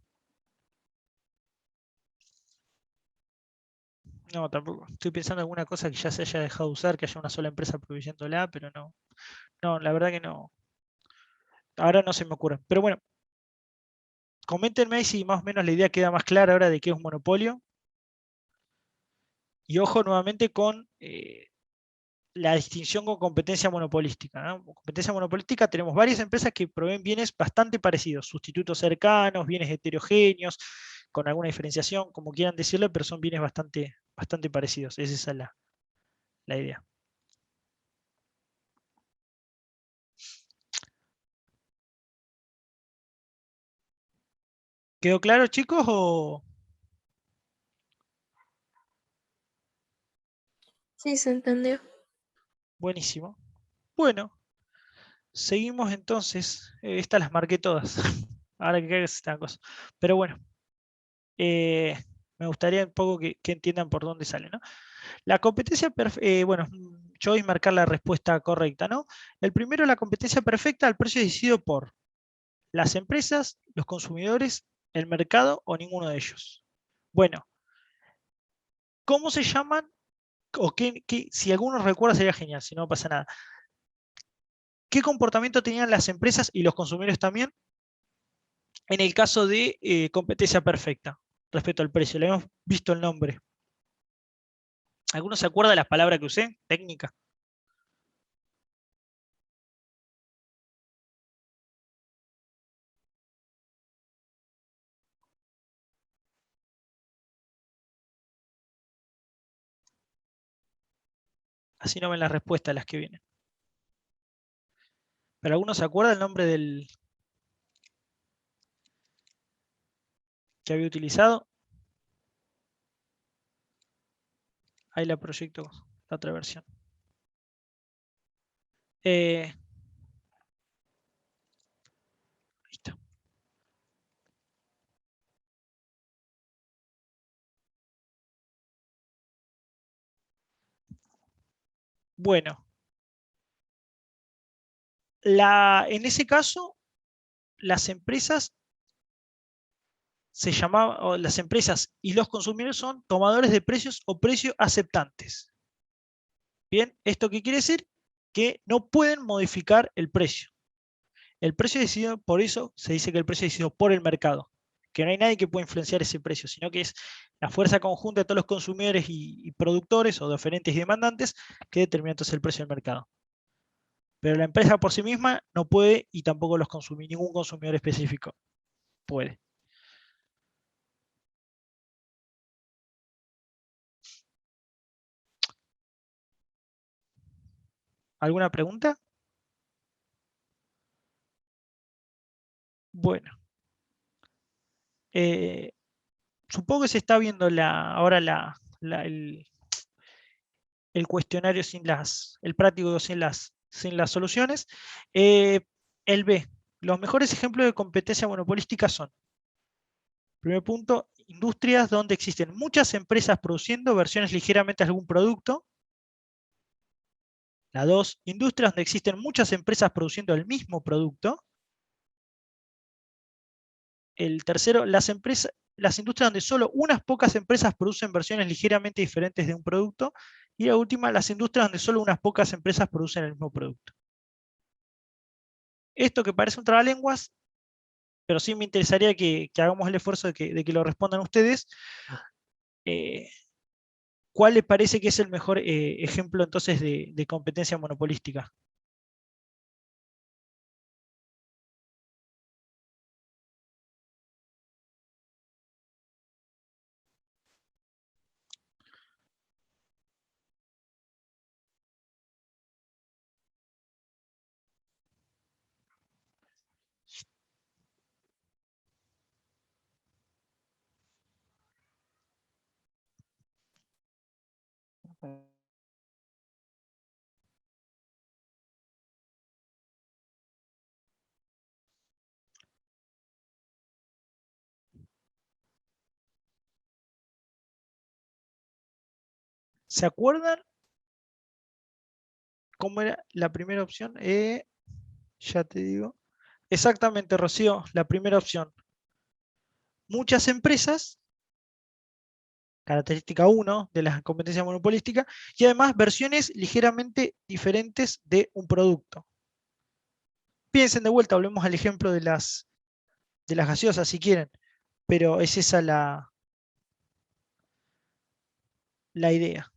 No, tampoco. Estoy pensando en alguna cosa que ya se haya dejado de usar, que haya una sola empresa proveyéndola, pero no. No, la verdad que no. Ahora no se me ocurre. Pero bueno, coméntenme si más o menos la idea queda más clara ahora de qué es un monopolio. Y ojo nuevamente con la distinción con competencia monopolística, ¿no? Competencia monopolística tenemos varias empresas que proveen bienes bastante parecidos, sustitutos cercanos, bienes heterogéneos, con alguna diferenciación, como quieran decirle, pero son bienes bastante, bastante parecidos. Esa es la idea. ¿Quedó claro, chicos? Sí, se entendió. Buenísimo. Bueno, seguimos entonces. Estas las marqué todas. Ahora que caiga esta cosa. Pero bueno, me gustaría un poco que entiendan por dónde sale, ¿no? La competencia perfecta, bueno, yo voy a marcar la respuesta correcta, ¿no? El primero, la competencia perfecta, el precio es decidido por las empresas, los consumidores, el mercado o ninguno de ellos. Bueno, ¿cómo se llaman? O si alguno recuerda sería genial, si no pasa nada. ¿Qué comportamiento tenían las empresas y los consumidores también en el caso de competencia perfecta respecto al precio? Le hemos visto el nombre. ¿Alguno se acuerda de las palabras que usé? Técnica. Así no ven las respuestas las que vienen. ¿Pero alguno se acuerda el nombre del que había utilizado? Ahí la proyecto, la otra versión. Listo. Bueno. En ese caso, las empresas las empresas y los consumidores son tomadores de precios o precios aceptantes. Bien, ¿esto qué quiere decir? Que no pueden modificar el precio. El precio es decidido, por eso se dice que el precio es decidido por el mercado, que no hay nadie que pueda influenciar ese precio, sino que es la fuerza conjunta de todos los consumidores y productores o de oferentes y demandantes que determina entonces el precio del mercado. Pero la empresa por sí misma no puede y tampoco ningún consumidor específico puede. ¿Alguna pregunta? Bueno. Supongo que se está viendo ahora el cuestionario el práctico sin las soluciones. El B. Los mejores ejemplos de competencia monopolística son, primer punto, industrias donde existen muchas empresas produciendo versiones ligeramente de algún producto. La 2, industrias donde existen muchas empresas produciendo el mismo producto. El tercero, las industrias donde solo unas pocas empresas producen versiones ligeramente diferentes de un producto. Y la última, las industrias donde solo unas pocas empresas producen el mismo producto. Esto que parece un trabalenguas, pero sí me interesaría que hagamos el esfuerzo de que lo respondan ustedes. ¿Cuál les parece que es el mejor ejemplo entonces de competencia monopolística? ¿Se acuerdan cómo era la primera opción? Ya te digo. Exactamente, Rocío, la primera opción. Muchas empresas, característica 1 de la competencia monopolística, y además versiones ligeramente diferentes de un producto. Piensen de vuelta, volvemos al ejemplo de las gaseosas si quieren, pero es esa la idea.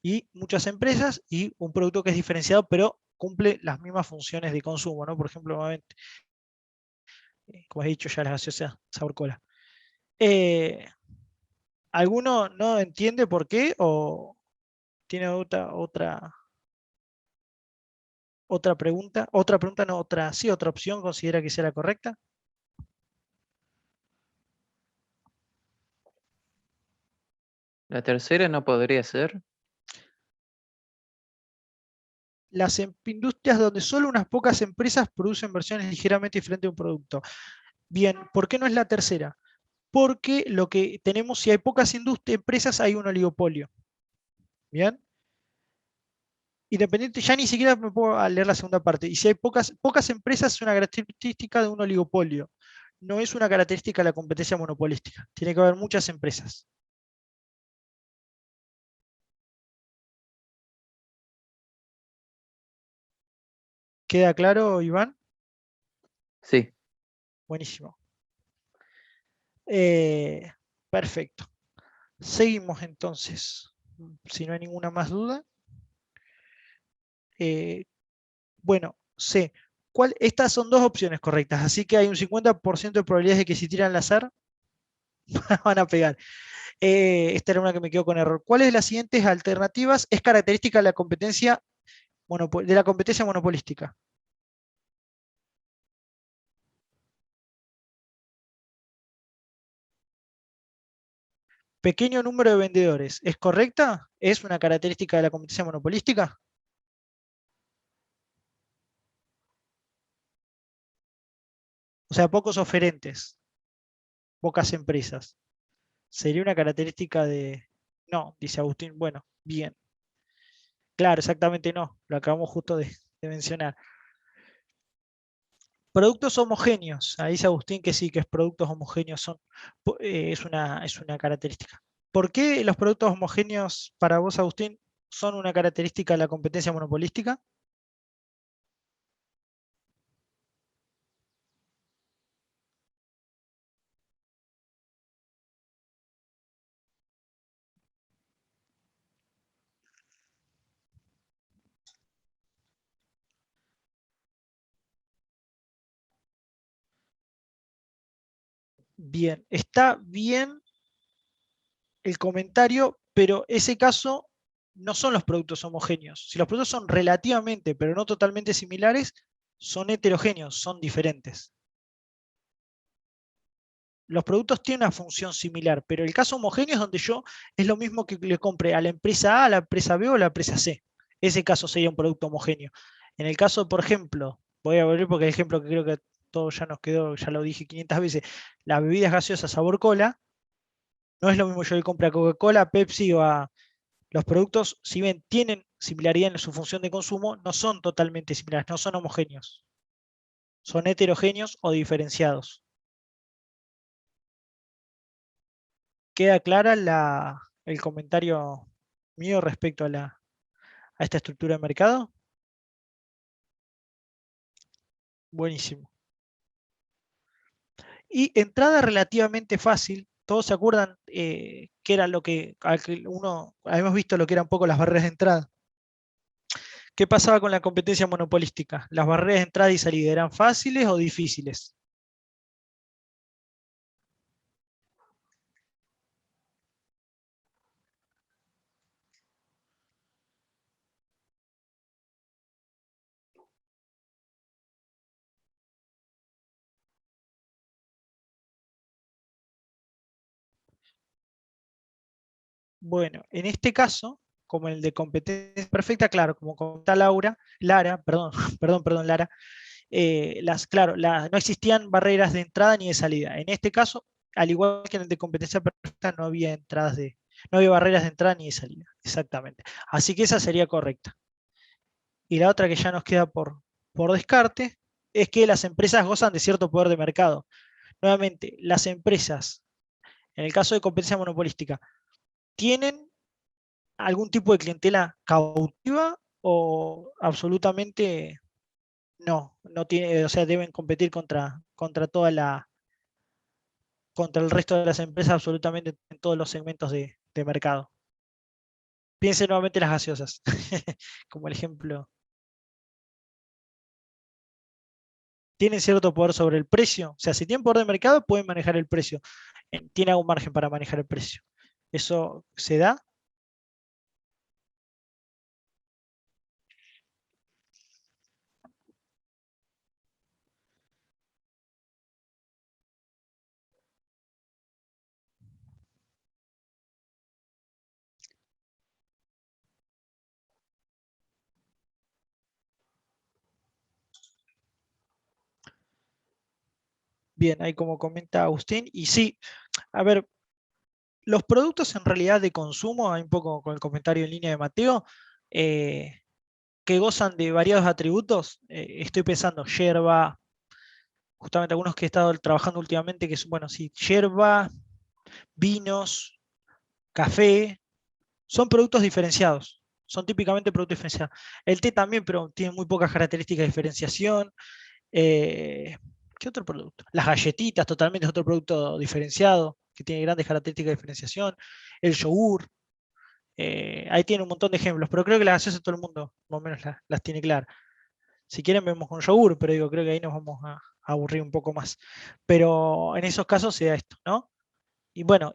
Y muchas empresas y un producto que es diferenciado, pero cumple las mismas funciones de consumo, ¿no? Por ejemplo, nuevamente, como he dicho ya, las gaseosas sabor cola. ¿Alguno no entiende por qué o tiene otra pregunta? Otra pregunta, no, sí, otra opción considera que sea la correcta. La tercera no podría ser. Las industrias donde solo unas pocas empresas producen versiones ligeramente diferentes de un producto. Bien, ¿por qué no es la tercera? Porque lo que tenemos, si hay pocas empresas, hay un oligopolio. Bien. Independiente, ya ni siquiera me puedo leer la segunda parte. Y si hay pocas empresas, es una característica de un oligopolio. No es una característica de la competencia monopolística. Tiene que haber muchas empresas. ¿Queda claro, Iván? Sí. Buenísimo. Perfecto. Seguimos entonces. Si no hay ninguna más duda. Bueno, C. Estas son dos opciones correctas, así que hay un 50% de probabilidades de que si tiran al azar van a pegar. Esta era una que me quedó con error. ¿Cuáles de las siguientes alternativas es característica de la competencia, monopolística? Pequeño número de vendedores. ¿Es correcta? ¿Es una característica de la competencia monopolística? O sea, pocos oferentes, pocas empresas. ¿Sería una característica de...? No, dice Agustín. Bueno, bien. Claro, exactamente no. Lo acabamos justo de mencionar. Productos homogéneos. Ahí dice Agustín que sí, que es productos homogéneos es una característica. ¿Por qué los productos homogéneos para vos, Agustín, son una característica de la competencia monopolística? Bien, está bien el comentario, pero ese caso no son los productos homogéneos. Si los productos son relativamente, pero no totalmente similares, son heterogéneos, son diferentes. Los productos tienen una función similar, pero el caso homogéneo es donde yo es lo mismo que le compre a la empresa A, a la empresa B o a la empresa C. Ese caso sería un producto homogéneo. En el caso, por ejemplo, voy a volver porque el ejemplo que creo que todo ya nos quedó, ya lo dije 500 veces, las bebidas gaseosas sabor cola, no es lo mismo yo le compre a Coca-Cola, a Pepsi o a los productos, si bien tienen similaridad en su función de consumo, no son totalmente similares, no son homogéneos. Son heterogéneos o diferenciados. ¿Queda clara el comentario mío respecto a esta estructura de mercado? Buenísimo. Y entrada relativamente fácil. Todos se acuerdan que era lo que uno, habíamos visto lo que eran un poco las barreras de entrada. ¿Qué pasaba con la competencia monopolística? ¿Las barreras de entrada y salida eran fáciles o difíciles? Bueno, en este caso, como el de competencia perfecta, claro, como comenta Lara, perdón, perdón, Lara, claro, no existían barreras de entrada ni de salida. En este caso, al igual que en el de competencia perfecta, no había barreras de entrada ni de salida. Exactamente. Así que esa sería correcta. Y la otra que ya nos queda por descarte es que las empresas gozan de cierto poder de mercado. Nuevamente, las empresas, en el caso de competencia monopolística, ¿tienen algún tipo de clientela cautiva o absolutamente no tiene, o sea, deben competir contra el resto de las empresas absolutamente en todos los segmentos de mercado? Piensen nuevamente las gaseosas, como el ejemplo. ¿Tienen cierto poder sobre el precio? O sea, si tienen poder de mercado, pueden manejar el precio. Tiene algún margen para manejar el precio. ¿Eso se da? Bien, ahí como comenta Agustín. Y sí, a ver, los productos en realidad de consumo, hay un poco con el comentario en línea de Mateo, que gozan de variados atributos. Estoy pensando yerba, justamente algunos que he estado trabajando últimamente, que son, bueno, sí, yerba, vinos, café, son productos diferenciados. Son típicamente productos diferenciados. El té también, pero tiene muy pocas características de diferenciación. Eh, ¿Qué otro producto? Las galletitas, totalmente es otro producto diferenciado, que tiene grandes características de diferenciación. El yogur. Ahí tiene un montón de ejemplos, pero creo que las gaseosas todo el mundo más o menos las tiene claras. Si quieren vemos con yogur, pero digo, creo que ahí nos vamos a aburrir un poco más. Pero en esos casos se da esto, ¿no? Y bueno,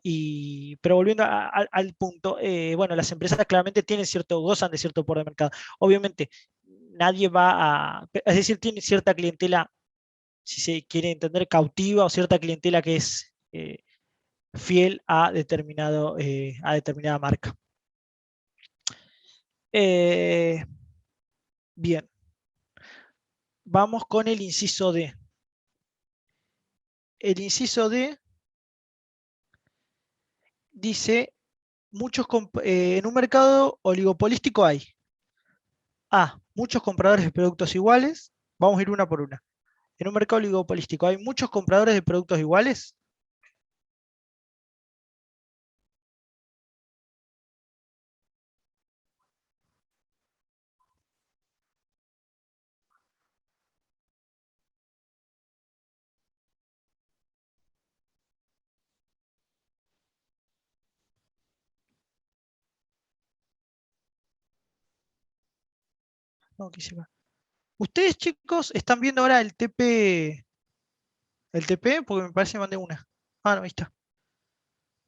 pero volviendo al punto, bueno, las empresas claramente gozan de cierto poder de mercado. Obviamente, nadie va es decir, tiene cierta clientela, si se quiere entender, cautiva, o cierta clientela que es fiel a determinada marca. Bien, vamos con el inciso D. El inciso D dice, en un mercado oligopolístico hay muchos compradores de productos iguales. Vamos a ir una por una. En un mercado oligopolístico hay muchos compradores de productos iguales. No, aquí se va. Ustedes, chicos, están viendo ahora el TP. El TP, porque me parece que mandé una. No, ahí está.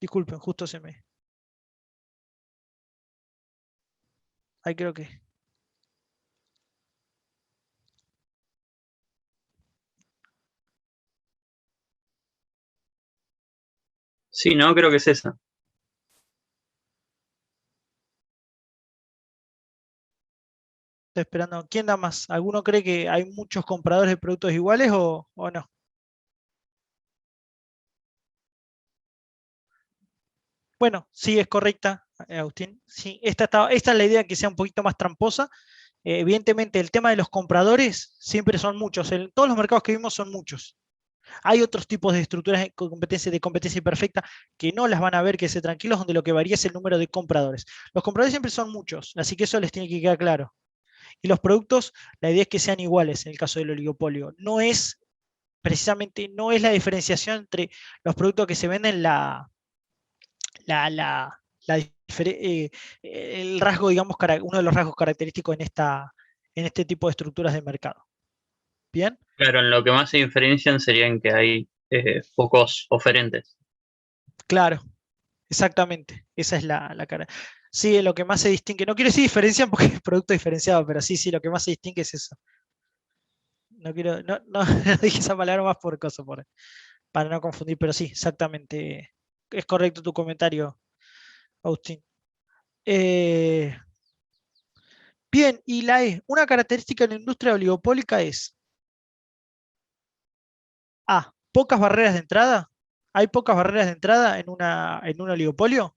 Disculpen, justo se me. Ahí creo que. Sí, no, creo que es esa. Estoy esperando. ¿Quién da más? ¿Alguno cree que hay muchos compradores de productos iguales o no? Bueno, sí, es correcta, Agustín. Sí, esta es la idea, que sea un poquito más tramposa. Evidentemente, el tema de los compradores siempre son muchos. En todos los mercados que vimos son muchos. Hay otros tipos de estructuras de competencia imperfecta que no las van a ver, que se tranquilos, donde lo que varía es el número de compradores. Los compradores siempre son muchos, así que eso les tiene que quedar claro. Y los productos, la idea es que sean iguales en el caso del oligopolio. Precisamente, no es la diferenciación entre los productos que se venden la, la- la el rasgo, digamos, uno de los rasgos característicos en este tipo de estructuras de mercado. ¿Bien? Claro, en lo que más se diferencian sería en que hay pocos oferentes. Claro, exactamente. Esa es la cara. Sí, lo que más se distingue. No quiero decir diferencian porque es producto diferenciado, pero sí, lo que más se distingue es eso. No quiero, no dije esa palabra más por cosa, para no confundir, pero sí, exactamente. Es correcto tu comentario, Agustín. Bien, y una característica en la industria oligopólica es pocas barreras de entrada. ¿Hay pocas barreras de entrada en un oligopolio?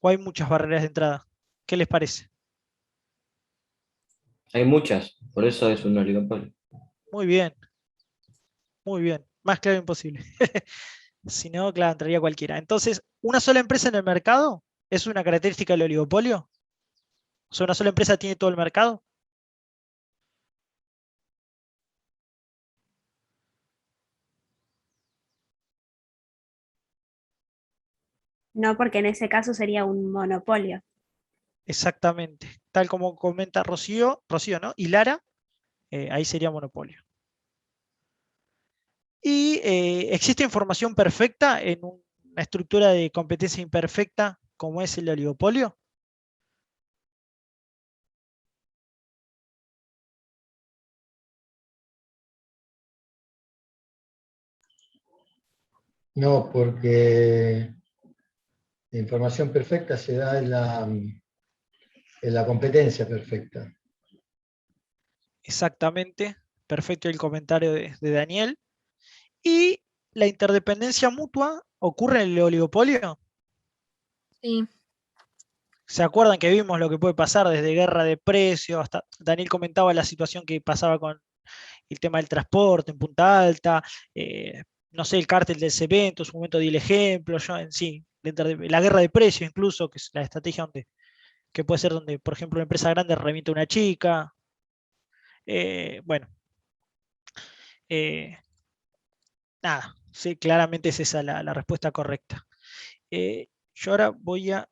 ¿O hay muchas barreras de entrada? ¿Qué les parece? Hay muchas, por eso es un oligopolio. Muy bien, muy bien. Más claro imposible. Si no, claro, entraría cualquiera. Entonces, ¿una sola empresa en el mercado es una característica del oligopolio? O sea, ¿una sola empresa tiene todo el mercado? No, porque en ese caso sería un monopolio. Exactamente. Tal como comenta Rocío, ¿no? Y Lara, ahí sería monopolio. Y existe información perfecta en una estructura de competencia imperfecta como es el oligopolio. No, porque la información perfecta se da en la competencia perfecta. Exactamente. Perfecto el comentario de Daniel. ¿Y la interdependencia mutua ocurre en el oligopolio? Sí, ¿Se acuerdan que vimos lo que puede pasar desde guerra de precios hasta Daniel comentaba la situación que pasaba con el tema del transporte en Punta Alta? No sé, el cártel del cemento, en su momento di el ejemplo, yo en sí, la guerra de precios incluso, que es la estrategia que puede ser donde, por ejemplo, una empresa grande revienta a una chica. Bueno, eh, nada, sí, claramente es esa la respuesta correcta. Yo ahora voy a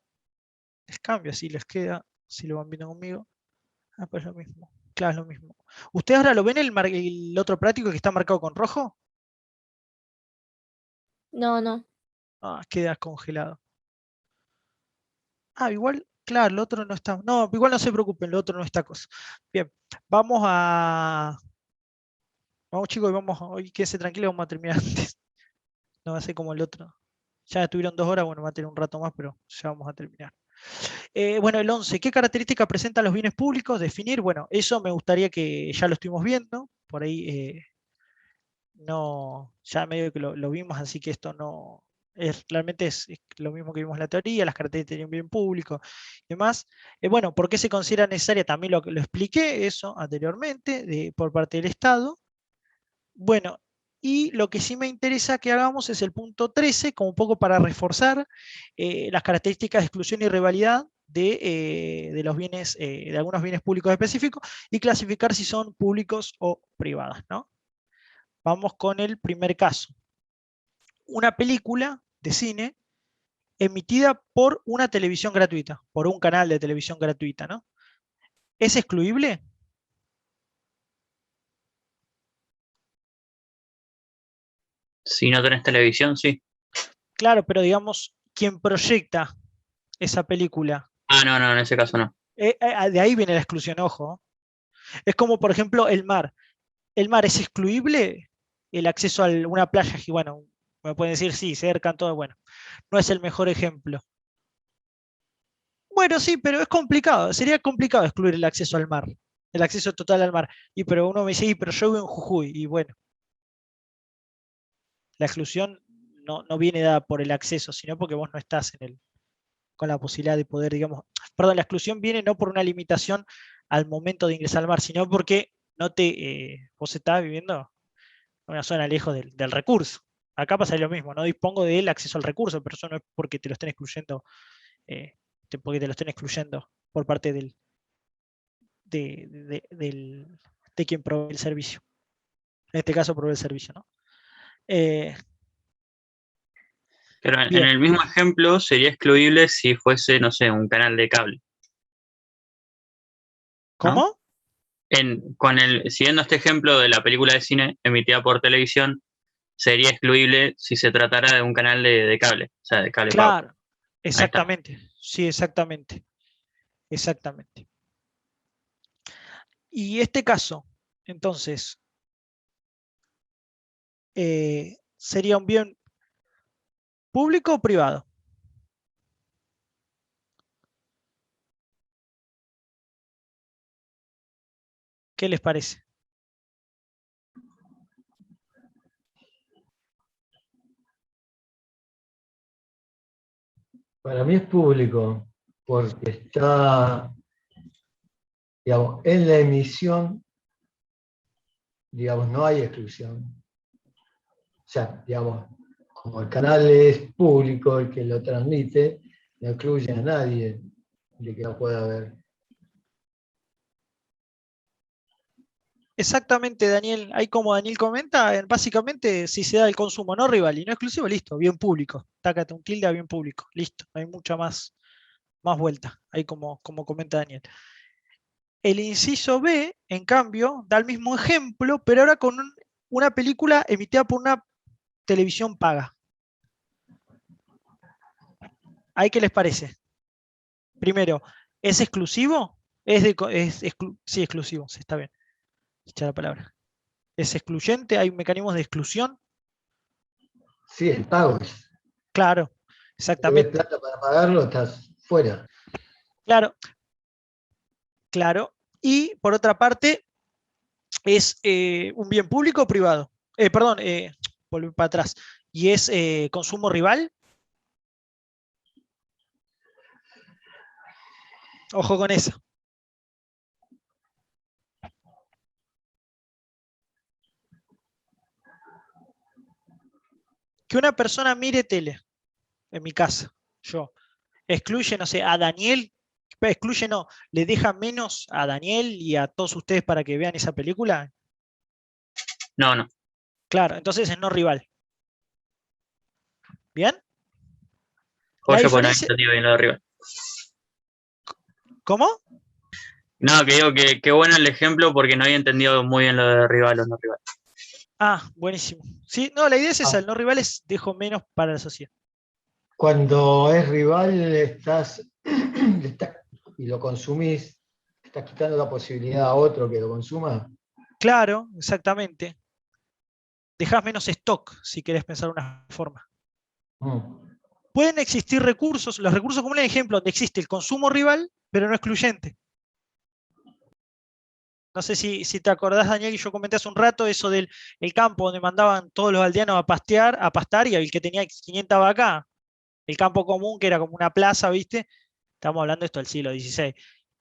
Les cambio, así les queda, si lo van viendo conmigo. Ah, pues lo mismo. Claro, es lo mismo. ¿Ustedes ahora lo ven el otro práctico que está marcado con rojo? No, no. Ah, queda congelado. Ah, igual, claro, el otro no está. No, igual no se preocupen, el otro no está cosa. Bien, vamos a. Vamos, chicos, vamos. Hoy quédense tranquilos, vamos a terminar antes. No va a ser como el otro. Ya estuvieron 2 horas, bueno, va a tener un rato más, pero ya vamos a terminar. Bueno, el 11, ¿qué características presentan los bienes públicos? Definir, bueno, eso me gustaría que ya lo estuvimos viendo, por ahí no, ya medio que lo vimos, así que esto no, realmente es lo mismo que vimos en la teoría, las características de un bien público y demás. Bueno, ¿por qué se considera necesaria? También lo expliqué eso anteriormente, por parte del Estado. Bueno, y lo que sí me interesa que hagamos es el punto 13, como un poco para reforzar las características de exclusión y rivalidad de los bienes, de algunos bienes públicos específicos y clasificar si son públicos o privados, ¿no? Vamos con el primer caso. Una película de cine emitida por una televisión gratuita, por un canal de televisión gratuita, ¿no? ¿Es excluible? Si no tenés televisión, sí. Claro, pero digamos, quien proyecta esa película, Ah, no, no, en ese caso no. de ahí viene la exclusión, ojo. Es como, por ejemplo, el mar. ¿El mar es excluible? El acceso a una playa, y bueno, me pueden decir, sí, cercan todo, bueno, no es el mejor ejemplo. Bueno, sí, pero es complicado, sería complicado excluir el acceso al mar, el acceso total al mar. Y pero uno me dice, pero yo vivo en Jujuy, y bueno, la exclusión no viene dada por el acceso, sino porque vos no estás con la posibilidad de poder, digamos, perdón, la exclusión viene no por una limitación al momento de ingresar al mar, sino porque vos estás viviendo en una zona lejos del recurso. Acá pasa lo mismo, no dispongo del acceso al recurso, pero eso no es porque te lo estén excluyendo, porque te lo estén excluyendo por parte de quien provee el servicio. En este caso provee el servicio, ¿no? Pero en Bien. el mismo ejemplo sería excluible si fuese, no sé, un canal de cable. ¿No? ¿Cómo? Siguiendo este ejemplo de la película de cine emitida por televisión, sería excluible si se tratara de un canal de cable, o sea, de cable pago. Claro, exactamente. Sí, exactamente. Exactamente. Y este caso, entonces, ¿sería un bien público o privado? ¿Qué les parece? Para mí es público, porque está, digamos, en la emisión, digamos, no hay exclusión. O sea, digamos, como el canal es público, el que lo transmite, no excluye a nadie de que lo pueda ver. Exactamente, Daniel. Ahí como Daniel comenta, básicamente si se da el consumo no rival y no exclusivo, listo, bien público. Tácate un tilde a bien público. Listo, no hay mucha más vuelta. Ahí como comenta Daniel. El inciso B, en cambio, da el mismo ejemplo, pero ahora con una película emitida por una televisión paga. ¿Ahí qué les parece? Primero, ¿es exclusivo? Sí, exclusivo, sí, está bien. Dicha la palabra. ¿Es excluyente? ¿Hay mecanismos de exclusión? Sí, el pago es. Claro, Si exactamente. debes plata para pagarlo, estás fuera. Claro, claro. Y por otra parte, ¿es un bien público o privado? Perdón, volví para atrás. ¿Y es consumo rival? Ojo con eso. Que una persona mire tele en mi casa, yo, excluye, no sé, a Daniel, excluye, no, le deja menos a Daniel y a todos ustedes para que vean esa película. No, no. Claro, entonces es no rival. ¿Bien? La Joya por no diferencia, iniciativa y lo de arriba. ¿Cómo? No, que digo que qué bueno el ejemplo porque no había entendido muy bien lo de rival o no rival. Ah, buenísimo. Sí, no, la idea es esa, Ah. el no rival es dejo menos para la sociedad. Cuando es rival y lo consumís, estás quitando la posibilidad a otro que lo consuma. Claro, exactamente. Dejás menos stock, si querés pensar de una forma. Mm. Pueden existir recursos, los recursos como un ejemplo donde existe el consumo rival, pero no excluyente. No sé si te acordás, Daniel, y yo comenté hace un rato eso del el campo donde mandaban todos los aldeanos a pastar, y el que tenía 500 vacas, el campo común, que era como una plaza, ¿viste? Estamos hablando de esto del siglo XVI.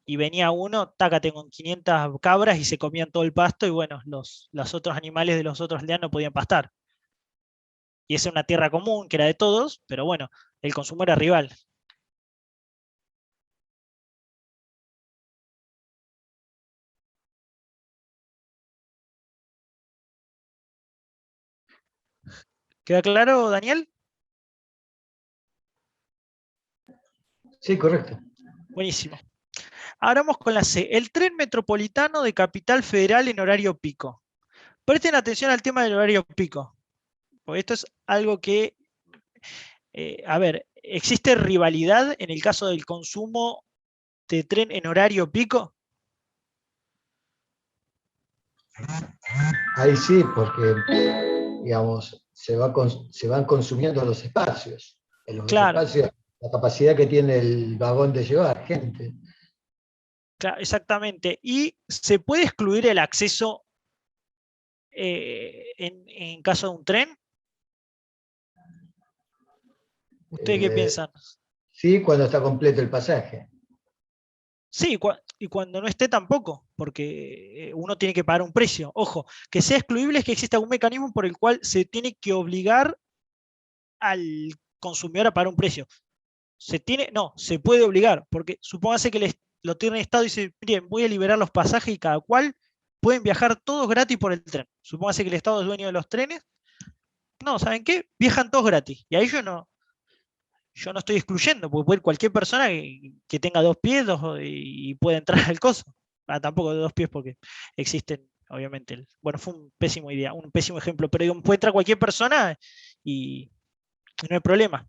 Y venía uno, tácate con 500 cabras y se comían todo el pasto, y bueno, los otros animales de los otros aldeanos no podían pastar. Y esa es una tierra común, que era de todos, pero bueno, el consumo era rival. ¿Queda claro, Daniel? Sí, correcto. Buenísimo. Ahora vamos con la C. El tren metropolitano de Capital Federal en horario pico. Presten atención al tema del horario pico, porque esto es algo que, a ver, ¿existe rivalidad en el caso del consumo de tren en horario pico? Ahí sí, porque, digamos, se van consumiendo los espacios. En los Claro, espacios, la capacidad que tiene el vagón de llevar gente. exactamente. Y se puede excluir el acceso en caso de un tren. ¿Ustedes qué Eh, piensan? sí, cuando está completo el pasaje. Sí, y cuando no esté tampoco, porque uno tiene que pagar un precio. Ojo, que sea excluible es que exista un mecanismo por el cual se tiene que obligar al consumidor a pagar un precio. No, se puede obligar, porque supóngase que lo tiene el Estado y dice, miren, voy a liberar los pasajes y cada cual pueden viajar todos gratis por el tren. Supóngase que el Estado es dueño de los trenes. No, ¿saben qué? Viajan todos gratis. Y ahí yo no estoy excluyendo, porque puede ir cualquier persona que tenga 2 pies y pueda entrar al coso. Ah, tampoco de 2 pies porque existen, obviamente. Bueno, fue un pésimo idea, un pésimo ejemplo, pero digo, puede entrar cualquier persona y no hay problema.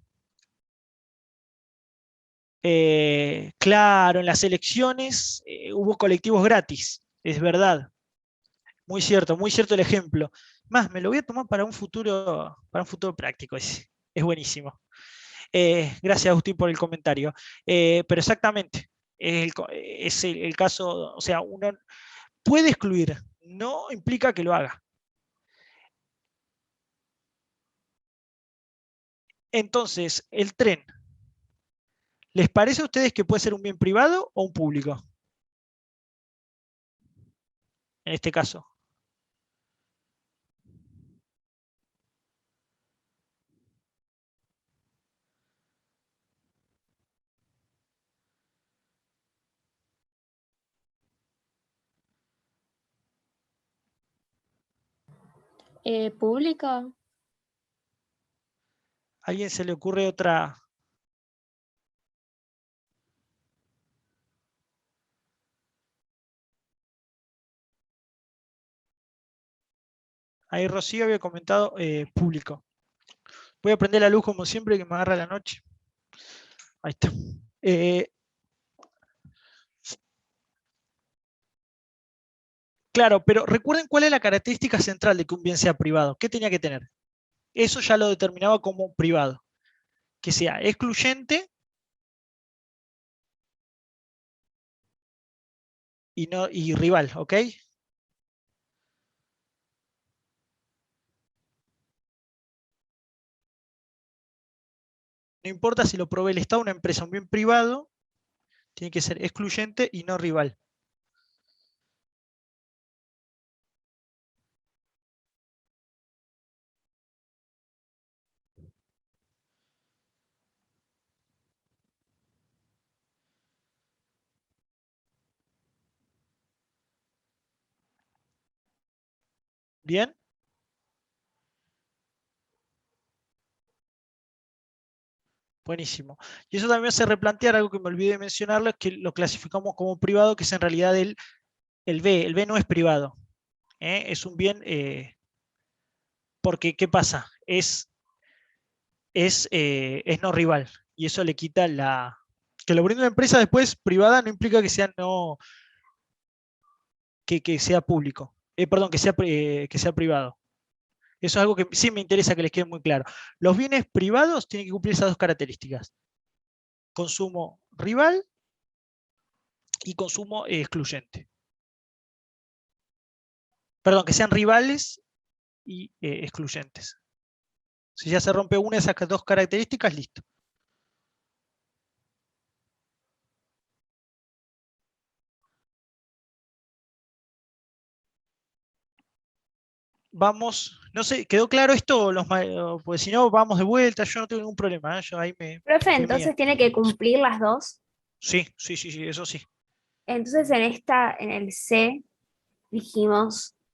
Claro, en las elecciones hubo colectivos gratis, es verdad. Muy cierto el ejemplo. Más, me lo voy a tomar para un futuro práctico. Es buenísimo. Gracias, Agustín, por el comentario. Pero exactamente, es el caso, o sea, uno puede excluir, no implica que lo haga. Entonces, el tren, ¿les parece a ustedes que puede ser un bien privado o un público? En este caso. ¿Público? ¿A alguien se le ocurre otra? Ahí Rocío había comentado público. Voy a prender la luz como siempre que me agarra la noche. Ahí está. Claro, pero recuerden cuál es la característica central de que un bien sea privado. ¿Qué tenía que tener? Eso ya lo determinaba como privado. Que sea excluyente y rival, ¿ok? No importa si lo provee el Estado, una empresa, un bien privado, tiene que ser excluyente y no rival. ¿Bien? Buenísimo. Y eso también me hace replantear algo que me olvidé de mencionarlo, es que lo clasificamos como privado, que es en realidad el B. El B no es privado. Es un bien, porque ¿qué pasa? Es no rival. Y eso le quita la... Que lo brinde una empresa después privada no implica que sea, no, que sea público. Perdón, que sea privado. Eso es algo que sí me interesa que les quede muy claro. Los bienes privados tienen que cumplir esas dos características. Consumo rival y consumo excluyente. Perdón, que sean rivales y excluyentes. Si ya se rompe una de esas dos características, listo. Vamos, no sé, ¿quedó claro esto? Pues si no, vamos de vuelta, yo no tengo ningún problema. Yo ahí Profe, fue mía. entonces tiene que cumplir las dos. Sí, eso sí. Entonces en el C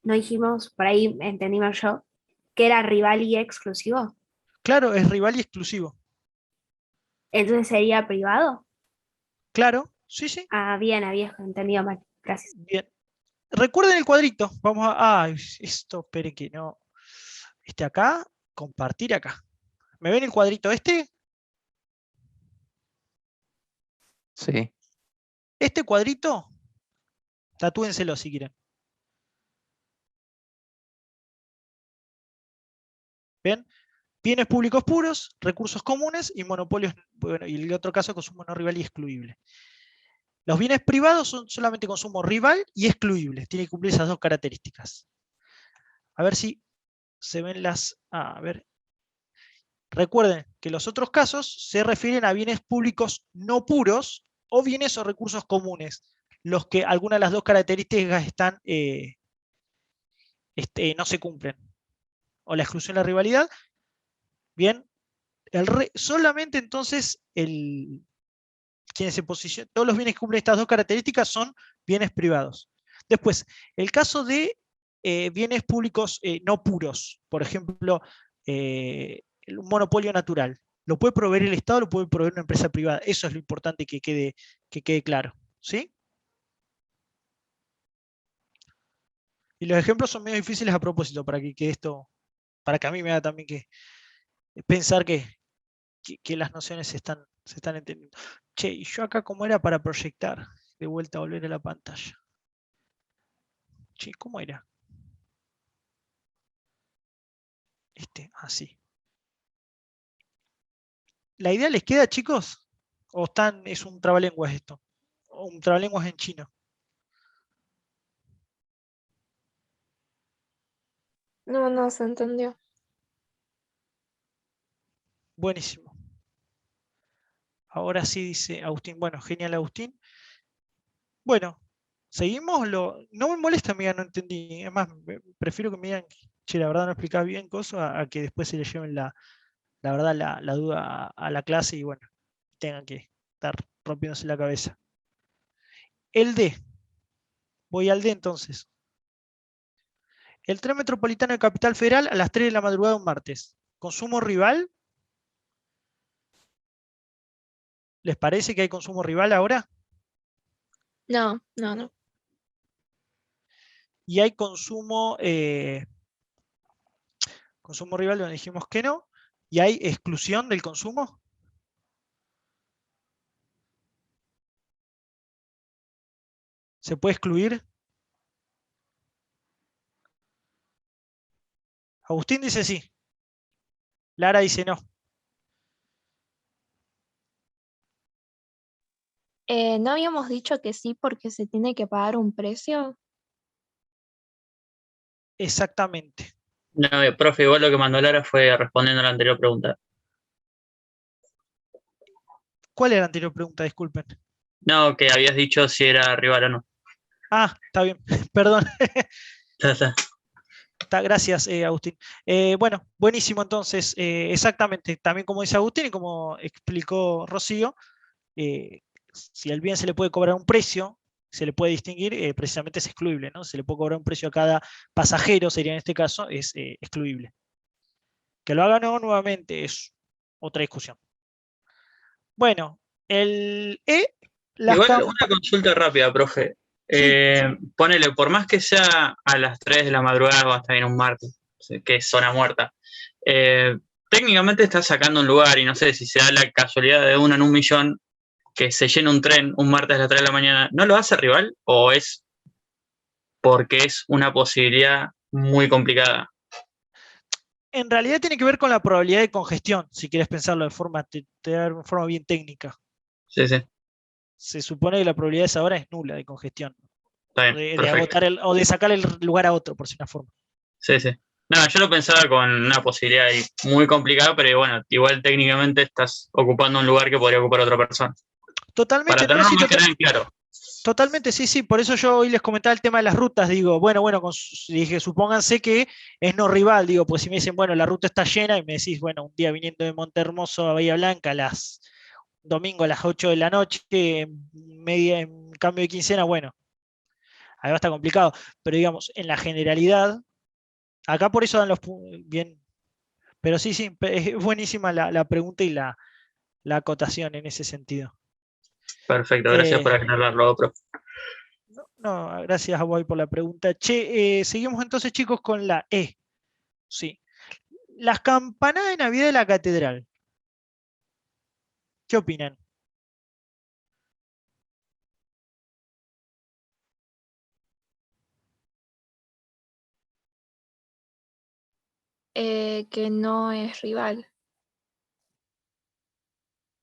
no dijimos, por ahí entendí mal yo, que era rival y exclusivo. Claro, es rival y exclusivo. Entonces sería privado. Claro, sí. Ah, bien, había entendido mal. Gracias. Bien. Recuerden el cuadrito. Vamos a... Ay, esto, espere que no... acá, compartir acá. ¿Me ven el cuadrito este? Sí. Este cuadrito, tatúenselo si quieren. ¿Ven? Bienes públicos puros, recursos comunes y monopolios, bueno, y el otro caso, consumo no rival y excluible. Los bienes privados son solamente consumo rival y excluible. Tiene que cumplir esas dos características. A ver si se ven las... a ver. Recuerden que los otros casos se refieren a bienes públicos no puros o bienes o recursos comunes, los que alguna de las dos características están, no se cumplen. O la exclusión de la rivalidad. Bien, solamente entonces quienes se posicionan, todos los bienes que cumplen estas dos características son bienes privados. Después, el caso de bienes públicos no puros, por ejemplo, un monopolio natural. Lo puede proveer el Estado, lo puede proveer una empresa privada. Eso es lo importante que quede claro. ¿Sí? Y los ejemplos son medio difíciles a propósito, para que esto, para que a mí me haga también que pensar que las nociones se están entendiendo. Che, ¿y yo acá cómo era para proyectar? De vuelta a volver a la pantalla. Che, ¿cómo era? Así. ¿La idea les queda, chicos? ¿O es un trabalenguas esto? ¿O un trabalenguas en chino? No, se entendió. Buenísimo. Ahora sí dice Agustín. Bueno, genial, Agustín. Bueno, seguimos. No me molesta, amiga, no entendí. Es más, prefiero que me digan, che, la verdad no explicaba bien cosas, a que después se le lleven la verdad, la duda a la clase y bueno, tengan que estar rompiéndose la cabeza. El D. Voy al D entonces. El tren metropolitano de Capital Federal a las 3 de la madrugada de un martes. ¿Consumo rival? ¿Les parece que hay consumo rival ahora? No. Y hay consumo rival donde dijimos que no. ¿Y hay exclusión del consumo? ¿Se puede excluir? Agustín dice sí. Lara dice no. ¿No habíamos dicho que sí porque se tiene que pagar un precio? Exactamente. No, profe, igual lo que mandó Lara fue respondiendo a la anterior pregunta. ¿Cuál era la anterior pregunta? Disculpen. No, que habías dicho si era rival o no. Ah, está bien. Perdón. Ya está. Gracias, Agustín. Bueno, buenísimo entonces. Exactamente. También como dice Agustín y como explicó Rocío, si al bien se le puede cobrar un precio, se le puede distinguir, precisamente es excluible, ¿no? Se le puede cobrar un precio a cada pasajero, sería en este caso, es excluible. Que lo haga o no nuevamente es otra discusión. Bueno, el E, las Igual cam- una consulta rápida, profe. Sí, Ponele, por más que sea a las 3 de la madrugada o hasta bien un martes, que es zona muerta, eh, técnicamente estás sacando un lugar y no sé si se da la casualidad de uno en un millón que se llena un tren un martes a las 3 de la mañana, ¿no lo hace rival o es porque es una posibilidad muy complicada? en realidad tiene que ver con la probabilidad de congestión, si quieres pensarlo de forma, de forma bien técnica. Sí, sí, Se supone que la probabilidad de esa hora es nula de congestión, está o bien, de perfecto. agotar o de sacar el lugar a otro, por si una forma. Sí, sí. No, yo lo pensaba con una posibilidad ahí muy complicada, pero bueno, igual técnicamente estás ocupando un lugar que podría ocupar otra persona. Para Totalmente, no, no, tenerlo sí, más que nada en claro. totalmente, sí, sí. Por eso yo hoy les comentaba el tema de las rutas. Digo, bueno, dije, supónganse que es no rival. Digo, pues si me dicen, bueno, la ruta está llena y me decís, bueno, un día viniendo de Montehermoso a Bahía Blanca domingo a las 8 de la noche, en cambio de quincena, bueno, ahí va a estar complicado. Pero digamos, en la generalidad, acá por eso dan los bien. Pero sí, sí, es buenísima la pregunta y la acotación en ese sentido. Perfecto, gracias Eh, por aclararlo, profe. no, gracias a Boy por la pregunta. Che, seguimos entonces, chicos, con la E. Sí. Las campanadas de Navidad de la Catedral. ¿Qué opinan? Que no es rival.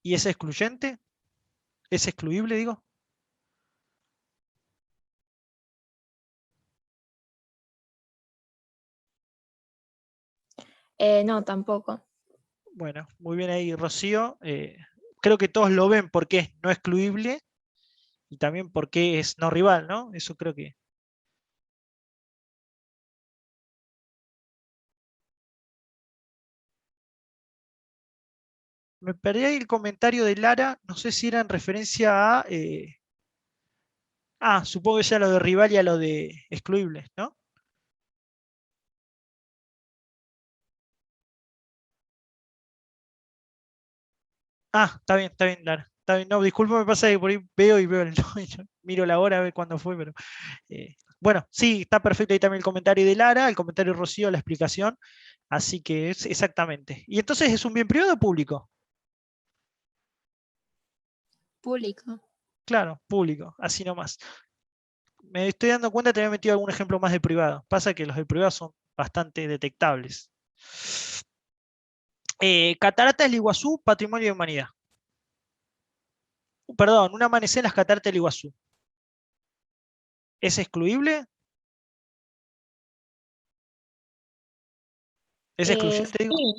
¿Y es excluyente? ¿Es excluible, digo? No, tampoco. Bueno, muy bien ahí, Rocío. Creo que todos lo ven porque es no excluible y también porque es no rival, ¿no? Eso creo que. Me perdí ahí el comentario de Lara, no sé si era en referencia a. Supongo que sea lo de rival y a lo de excluible, ¿no? Está bien, Lara. Está bien. No, disculpa, me pasa que por ahí veo y veo el miro la hora a ver cuándo fue, pero. Bueno, sí, está perfecto ahí también el comentario de Lara, el comentario de Rocío, la explicación. Así que es exactamente. ¿Y entonces es un bien privado o público? Público. Claro, público, así nomás. Me estoy dando cuenta que te había metido algún ejemplo más de privado. Pasa que los de privado son bastante detectables. Cataratas del Iguazú, Patrimonio de Humanidad. Perdón, un amanecer en las cataratas del Iguazú. ¿Es excluible? ¿Es excluyente, digo? Sí,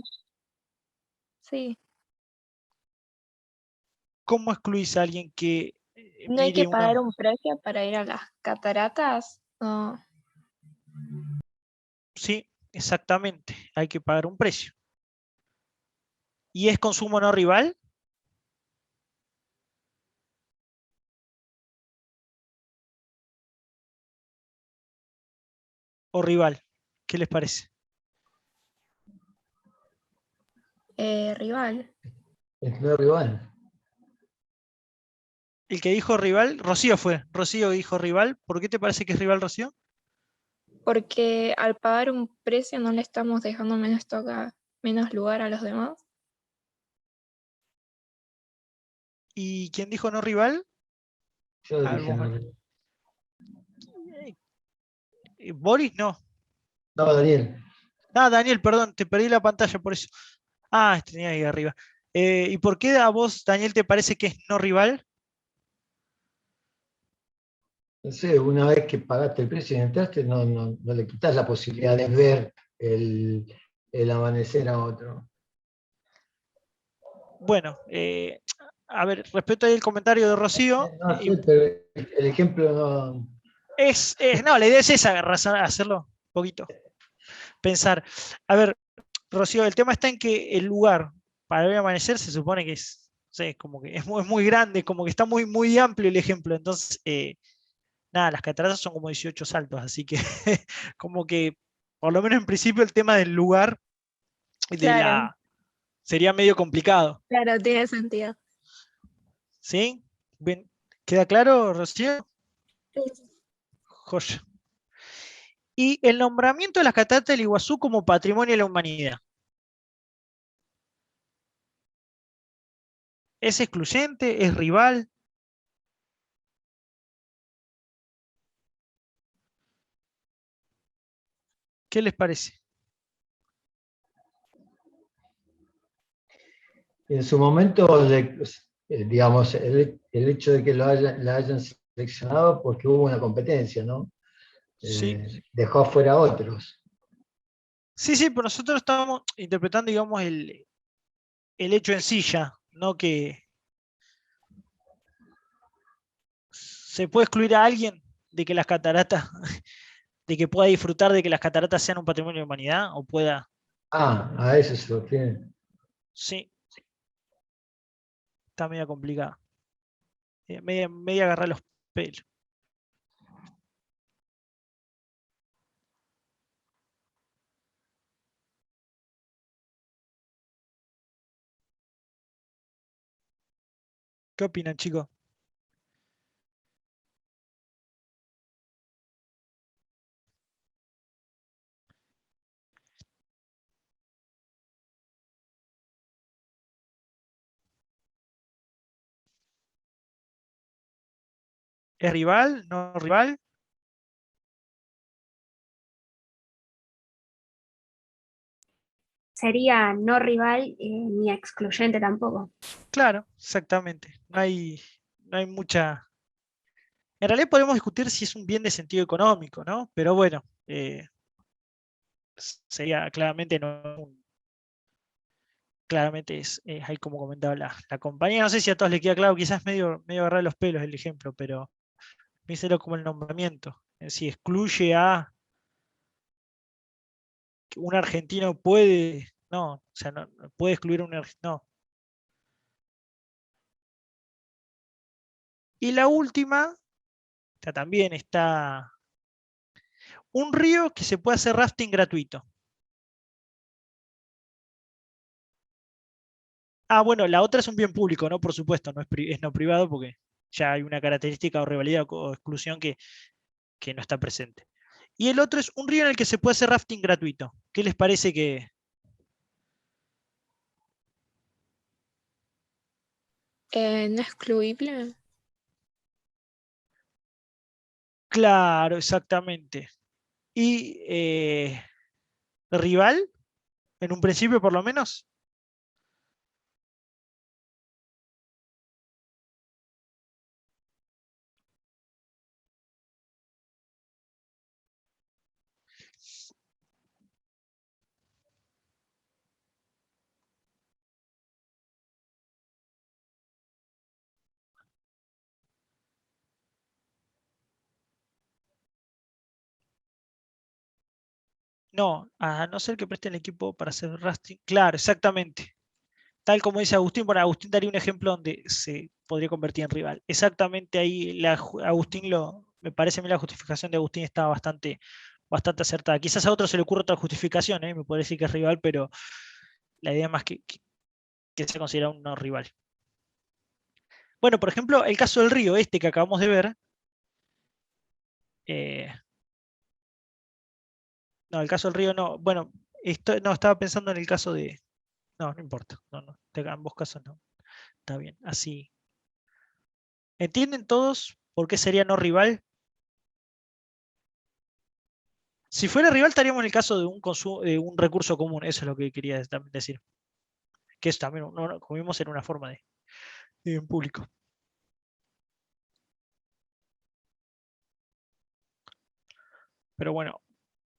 sí. ¿Cómo excluís a alguien que ¿No hay que mire pagar una... un precio para ir a las cataratas? No. Sí, exactamente. Hay que pagar un precio. ¿Y es consumo no rival o rival? ¿Qué les parece? Rival. Es no rival. El que dijo rival, Rocío fue. Rocío dijo rival. ¿Por qué te parece que es rival, Rocío? Porque al pagar un precio no le estamos dejando menos lugar a los demás. ¿Y quién dijo no rival? Yo A ver, dije vos, no Manuel. rival. Boris, no. No, Daniel. Daniel, perdón, te perdí la pantalla por eso. Tenía ahí arriba. ¿Y por qué a vos, Daniel, te parece que es no rival? No sé, una vez que pagaste el precio y entraste, no le quitas la posibilidad de ver el amanecer a otro. Bueno, a ver, respecto ahí el comentario de Rocío, No sé, pero el ejemplo no. no, la idea es esa, hacerlo un poquito, pensar. A ver, Rocío, el tema está en que el lugar para ver amanecer se supone que es, no sé, como que es muy grande, como que está muy, muy amplio el ejemplo. Entonces, nada, las cataratas son como 18 saltos, así que como que, por lo menos en principio, el tema del lugar Claro, sería medio complicado. claro, tiene sentido. ¿Sí? Bien. ¿Queda claro, Rocío? Joya. Y el nombramiento de las cataratas del Iguazú como Patrimonio de la Humanidad. ¿Es excluyente? ¿Es rival? ¿Qué les parece? En su momento, digamos, el hecho de que la hayan seleccionado porque hubo una competencia, ¿no? Sí. Dejó afuera a otros. Sí, sí, pero nosotros estamos interpretando, digamos, el hecho en sí ya, no que se puede excluir a alguien de que las cataratas, de que pueda disfrutar de que las cataratas sean un patrimonio de la humanidad, o pueda, A eso se refiere. sí, está media complicada. Media agarrar los pelos. ¿Qué opinan, chicos? ¿Es rival? ¿No rival? Sería no rival ni excluyente tampoco. Claro, exactamente. No hay mucha. En realidad podemos discutir si es un bien de sentido económico, ¿no? Pero bueno, sería claramente no claramente es ahí como comentaba la compañía. No sé si a todos les queda claro, quizás medio agarrar los pelos el ejemplo, pero míselo como el nombramiento. Si excluye a que un argentino puede, no, o sea, no puede excluir a un argentino. No. Y la última, también está un río que se puede hacer rafting gratuito. Ah, bueno, la otra es un bien público, ¿no? Por supuesto, no es no privado porque ya hay una característica o rivalidad o exclusión que no está presente. Y el otro es un río en el que se puede hacer rafting gratuito. ¿Qué les parece que? No excluible. Claro, exactamente. ¿Y rival? En un principio, por lo menos. No, a no ser que presten el equipo para hacer rafting. Claro, exactamente. Tal como dice Agustín, bueno, Agustín daría un ejemplo donde se podría convertir en rival. Exactamente ahí Agustín me parece a mí la justificación de Agustín estaba bastante acertada. Quizás a otro se le ocurra otra justificación, me puede decir que es rival, pero la idea es más que se considera un no rival. Bueno, por ejemplo, el caso del río, este que acabamos de ver. No, el caso del río no. Bueno, no, estaba pensando en el caso de. No, no importa. No, de ambos casos no. Está bien, así. ¿Entienden todos por qué sería no rival? Si fuera rival estaríamos en el caso de de un recurso común, eso es lo que quería también decir. Que eso también, como vimos, era una forma de bien público. Pero bueno,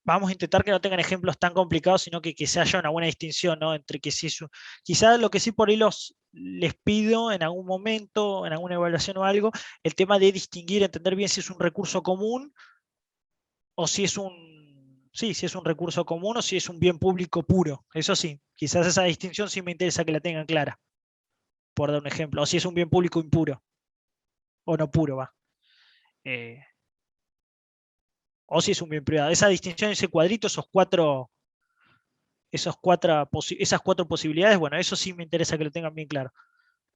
vamos a intentar que no tengan ejemplos tan complicados, sino que se haya una buena distinción, ¿no? Entre que si quizás lo que sí por ahí les pido en algún momento, en alguna evaluación o algo, el tema de distinguir, entender bien si es un recurso común o si es si es un recurso común o si es un bien público puro. Eso sí, quizás esa distinción sí me interesa que la tengan clara, por dar un ejemplo. O si es un bien público impuro, o no puro, va. O si es un bien privado. Esa distinción, ese cuadrito, esas cuatro posibilidades, bueno, eso sí me interesa que lo tengan bien claro.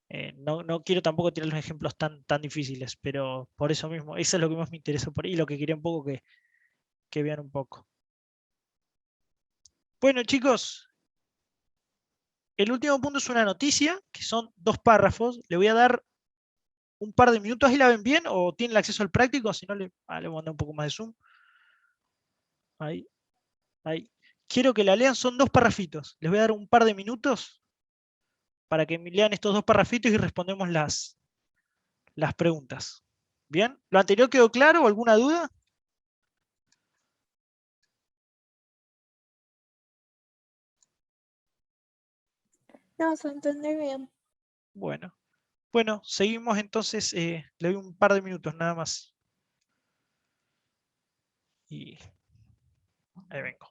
No quiero tampoco tirar los ejemplos tan difíciles, pero por eso mismo, eso es lo que más me interesa por ahí y lo que quería un poco que vean un poco. Bueno, chicos, el último punto es una noticia, que son 2 párrafos. Le voy a dar un par de minutos. ¿Ahí la ven bien o tienen el acceso al práctico? Si no, le voy a mandar un poco más de zoom. Ahí, ahí. Quiero que la lean, son 2 parrafitos. Les voy a dar un par de minutos para que me lean estos 2 parrafitos y respondemos las preguntas. ¿Bien? ¿Lo anterior quedó claro o alguna duda? No, se entendió bien. Bueno. Bueno, seguimos entonces. Le doy un par de minutos nada más. Y ahí vengo.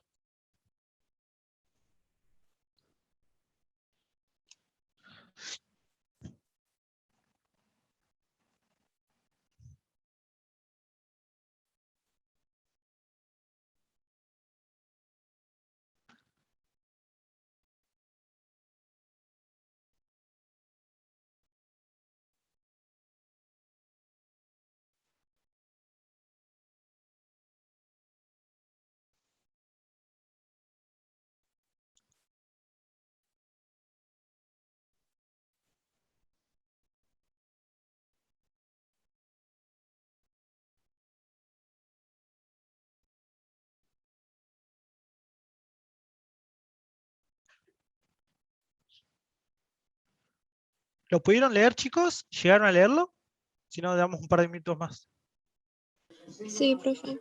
¿Lo pudieron leer, chicos? ¿Llegaron a leerlo? Si no, damos un par de minutos más. Sí, profe.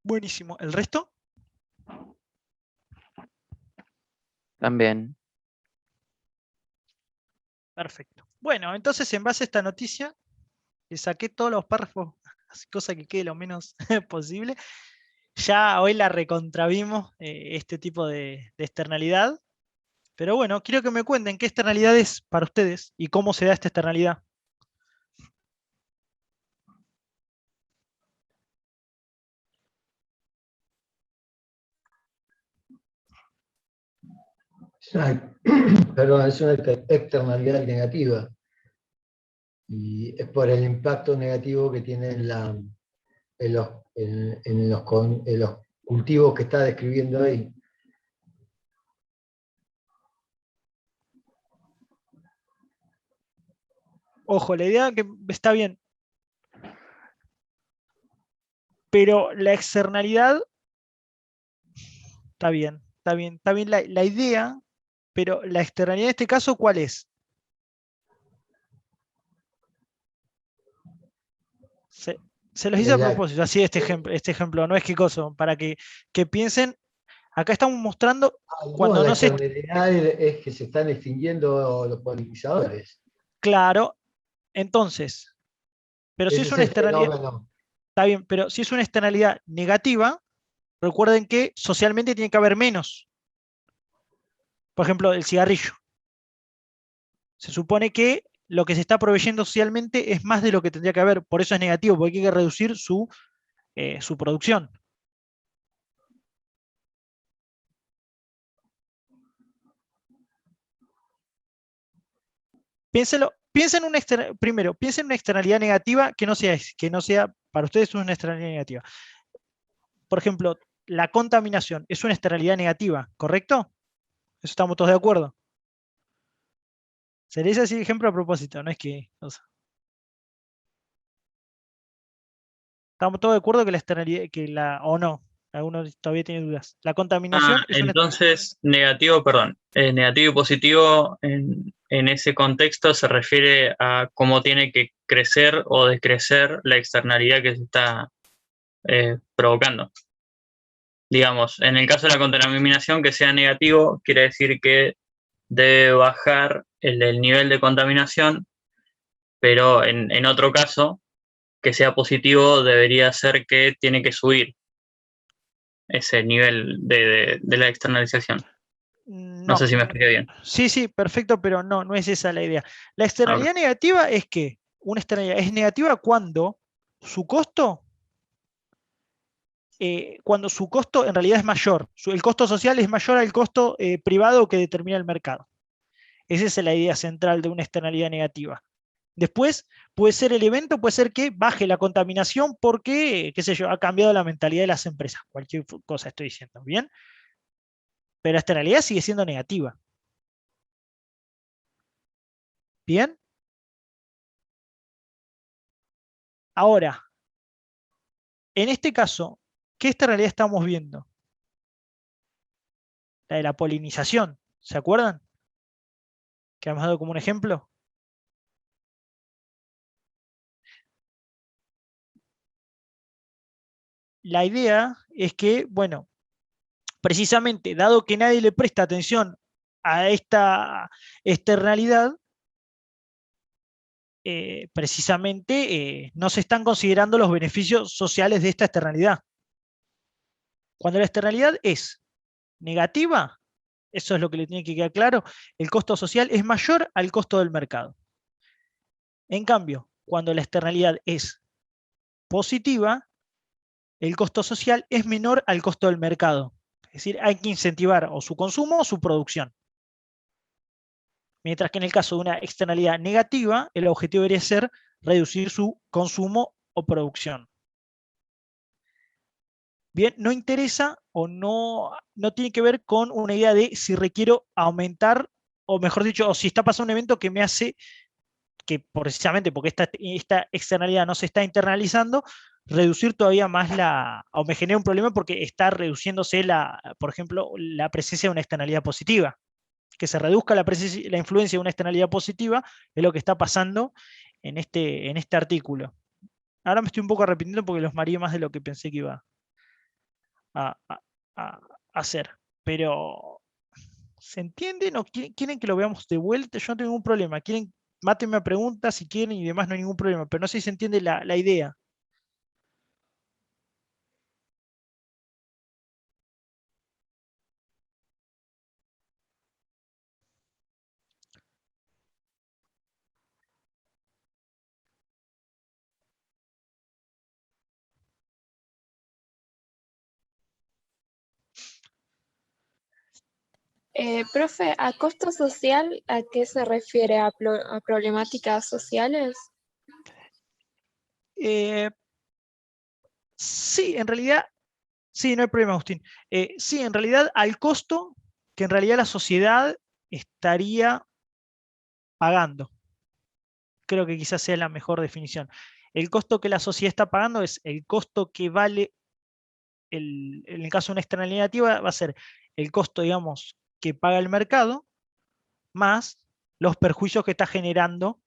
Buenísimo. ¿El resto? También. Perfecto. Bueno, entonces en base a esta noticia, le saqué todos los párrafos, cosa que quede lo menos posible. Ya hoy la recontravimos este tipo de externalidad. Pero bueno, quiero que me cuenten qué externalidad es para ustedes y cómo se da esta externalidad. Perdón, es una externalidad negativa. Y es por el impacto negativo que tiene en los cultivos que está describiendo ahí. Ojo, la idea que está bien. Pero la externalidad está bien, está bien la idea, pero la externalidad en este caso, ¿cuál es? Se los hice a propósito, así este ejemplo, no es qué cosa, para que piensen, acá estamos mostrando cuando La no se... externalidad es que se están extinguiendo los polinizadores. Claro, entonces, pero si Ese es es una el externalidad, fenómeno. está bien, pero si es una externalidad negativa, recuerden que socialmente tiene que haber menos. Por ejemplo, el cigarrillo. Se supone que lo que se está proveyendo socialmente es más de lo que tendría que haber, por eso es negativo, porque hay que reducir su producción. Piensen primero, piensen en una externalidad negativa que no sea para ustedes una externalidad negativa. Por ejemplo, la contaminación es una externalidad negativa, ¿correcto? Eso estamos todos de acuerdo. Se le dice así ejemplo a propósito, no es que... O sea, estamos todos de acuerdo que la externalidad, o no, algunos todavía tienen dudas. La contaminación es una... Entonces, negativo, perdón. Negativo y positivo en ese contexto se refiere a cómo tiene que crecer o decrecer la externalidad que se está provocando. Digamos, en el caso de la contaminación, que sea negativo, quiere decir que debe bajar el nivel de contaminación, pero en otro caso, que sea positivo, debería ser que tiene que subir ese nivel de la externalización. No sé si me expliqué bien. Sí, perfecto, pero no es esa la idea. La externalidad negativa es que una externalidad es negativa cuando su costo en realidad es mayor. El costo social es mayor al costo privado que determina el mercado. Esa es la idea central de una externalidad negativa. Después, puede ser el evento, puede ser que baje la contaminación porque, qué sé yo, ha cambiado la mentalidad de las empresas. Cualquier cosa estoy diciendo, ¿bien? Pero la externalidad sigue siendo negativa. ¿Bien? Ahora, en este caso, ¿qué externalidad estamos viendo? La de la polinización, ¿se acuerdan? Que hemos dado como un ejemplo. La idea es que, bueno, precisamente, dado que nadie le presta atención a esta externalidad, precisamente no se están considerando los beneficios sociales de esta externalidad. Cuando la externalidad es negativa, eso es lo que le tiene que quedar claro, el costo social es mayor al costo del mercado. En cambio, cuando la externalidad es positiva, el costo social es menor al costo del mercado. Es decir, hay que incentivar o su consumo o su producción. Mientras que en el caso de una externalidad negativa, el objetivo debería ser reducir su consumo o producción. Bien, no interesa o no tiene que ver con una idea de si requiero aumentar, o mejor dicho, o si está pasando un evento que me hace que precisamente porque esta externalidad no se está internalizando, reducir todavía más o me genera un problema porque está reduciéndose por ejemplo, la presencia de una externalidad positiva. Que se reduzca la influencia de una externalidad positiva es lo que está pasando en este artículo. Ahora me estoy un poco arrepintiendo porque los mareé más de lo que pensé que iba a hacer. Pero, ¿se entiende? ¿No? ¿Quieren que lo veamos de vuelta? Yo no tengo ningún problema. Mátenme a preguntas si quieren y demás, no hay ningún problema. Pero no sé si se entiende la idea. Profe, ¿a costo social a qué se refiere? ¿A problemáticas sociales? Sí, en realidad, sí, no hay problema, Agustín. Sí, en realidad al costo que en realidad la sociedad estaría pagando. Creo que quizás sea la mejor definición. El costo que la sociedad está pagando es el costo que vale, en el caso de una externalidad negativa, va a ser el costo, digamos, que paga el mercado, más los perjuicios que está generando,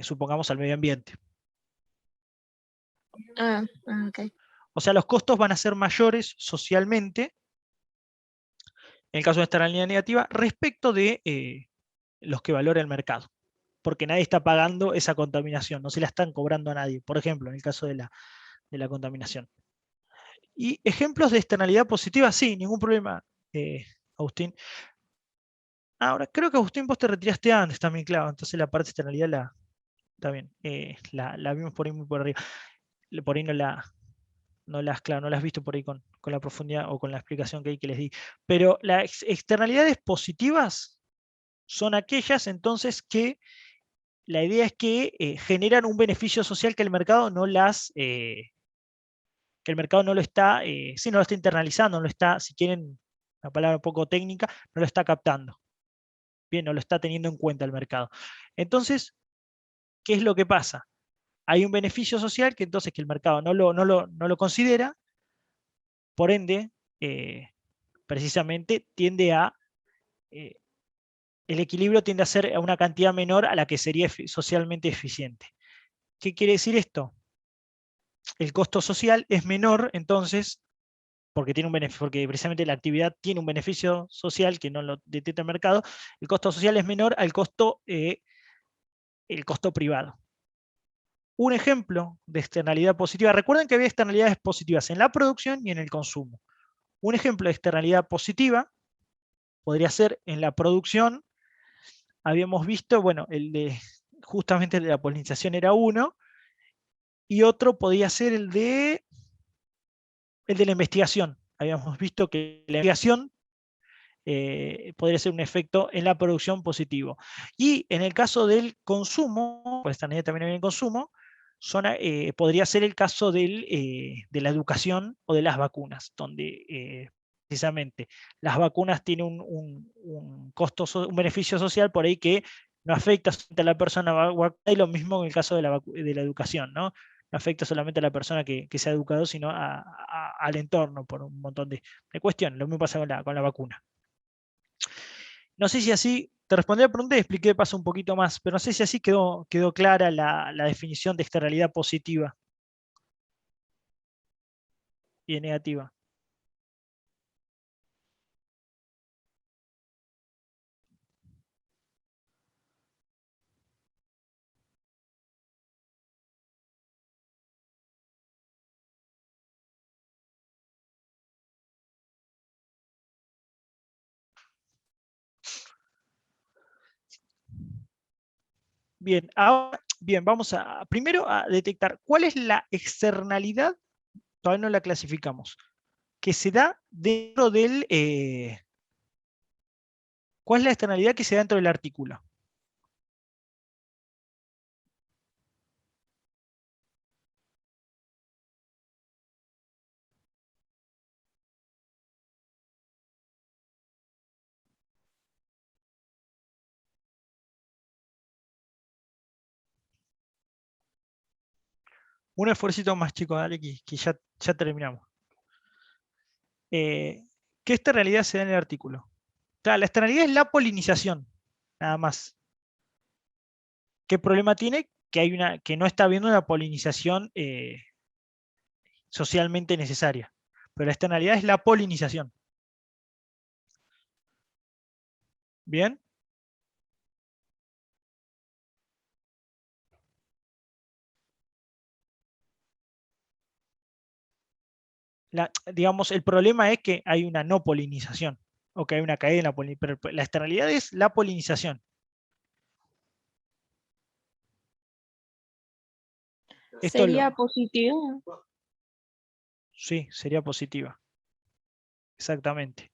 supongamos, al medio ambiente. Ok. O sea, los costos van a ser mayores socialmente, en el caso de externalidad negativa, respecto de los que valora el mercado. Porque nadie está pagando esa contaminación, no se la están cobrando a nadie, por ejemplo, en el caso de la contaminación. Y ejemplos de externalidad positiva, sí, ningún problema, Agustín. Ahora, creo que Agustín, vos te retiraste antes también, claro, entonces la parte de externalidad también, la vimos por ahí muy por arriba. Por ahí no las has visto por ahí con la profundidad o con la explicación que les di. Pero las externalidades positivas son aquellas entonces que la idea es que generan un beneficio social que el mercado no lo está, sí, no lo está internalizando, no lo está, si quieren una palabra un poco técnica, no lo está captando. Bien, no lo está teniendo en cuenta el mercado. Entonces, ¿qué es lo que pasa? Hay un beneficio social que entonces que el mercado no lo considera, por ende, precisamente tiende el equilibrio tiende a ser a una cantidad menor a la que sería socialmente eficiente. ¿Qué quiere decir esto? El costo social es menor, entonces, porque precisamente la actividad tiene un beneficio social que no lo detecta el mercado, el costo social es menor al costo privado. Un ejemplo de externalidad positiva, recuerden que había externalidades positivas en la producción y en el consumo. Un ejemplo de externalidad positiva podría ser en la producción, habíamos visto, bueno, justamente el de la polinización era uno, y otro podía ser el de la investigación. Habíamos visto que la investigación podría ser un efecto en la producción positivo. Y en el caso del consumo, pues esta también viene en consumo, podría ser el caso de la educación o de las vacunas, donde precisamente las vacunas tienen un costo, un beneficio social por ahí que no afecta solamente a la persona vacunada, y lo mismo en el caso de la educación, ¿no? No afecta solamente a la persona que se ha educado, sino al entorno por un montón de cuestiones. Lo mismo pasa con la vacuna. No sé si así, te respondí la pregunta y expliqué de paso un poquito más, pero no sé si así quedó clara la definición de externalidad positiva y de negativa. Bien, ahora, bien, vamos primero a detectar cuál es la externalidad, todavía no la clasificamos, que se da dentro ¿cuál es la externalidad que se da dentro del artículo? Un esfuercito más, chicos, dale, que ya terminamos. ¿Qué externalidad se da en el artículo? Claro, la externalidad es la polinización, nada más. ¿Qué problema tiene? Que no está habiendo una polinización socialmente necesaria. Pero la externalidad es la polinización. ¿Bien? Digamos, el problema es que hay una no polinización, o que hay una caída en la polinización, pero la externalidad es la polinización. ¿Sería positivo? Sí, sería positiva. Exactamente.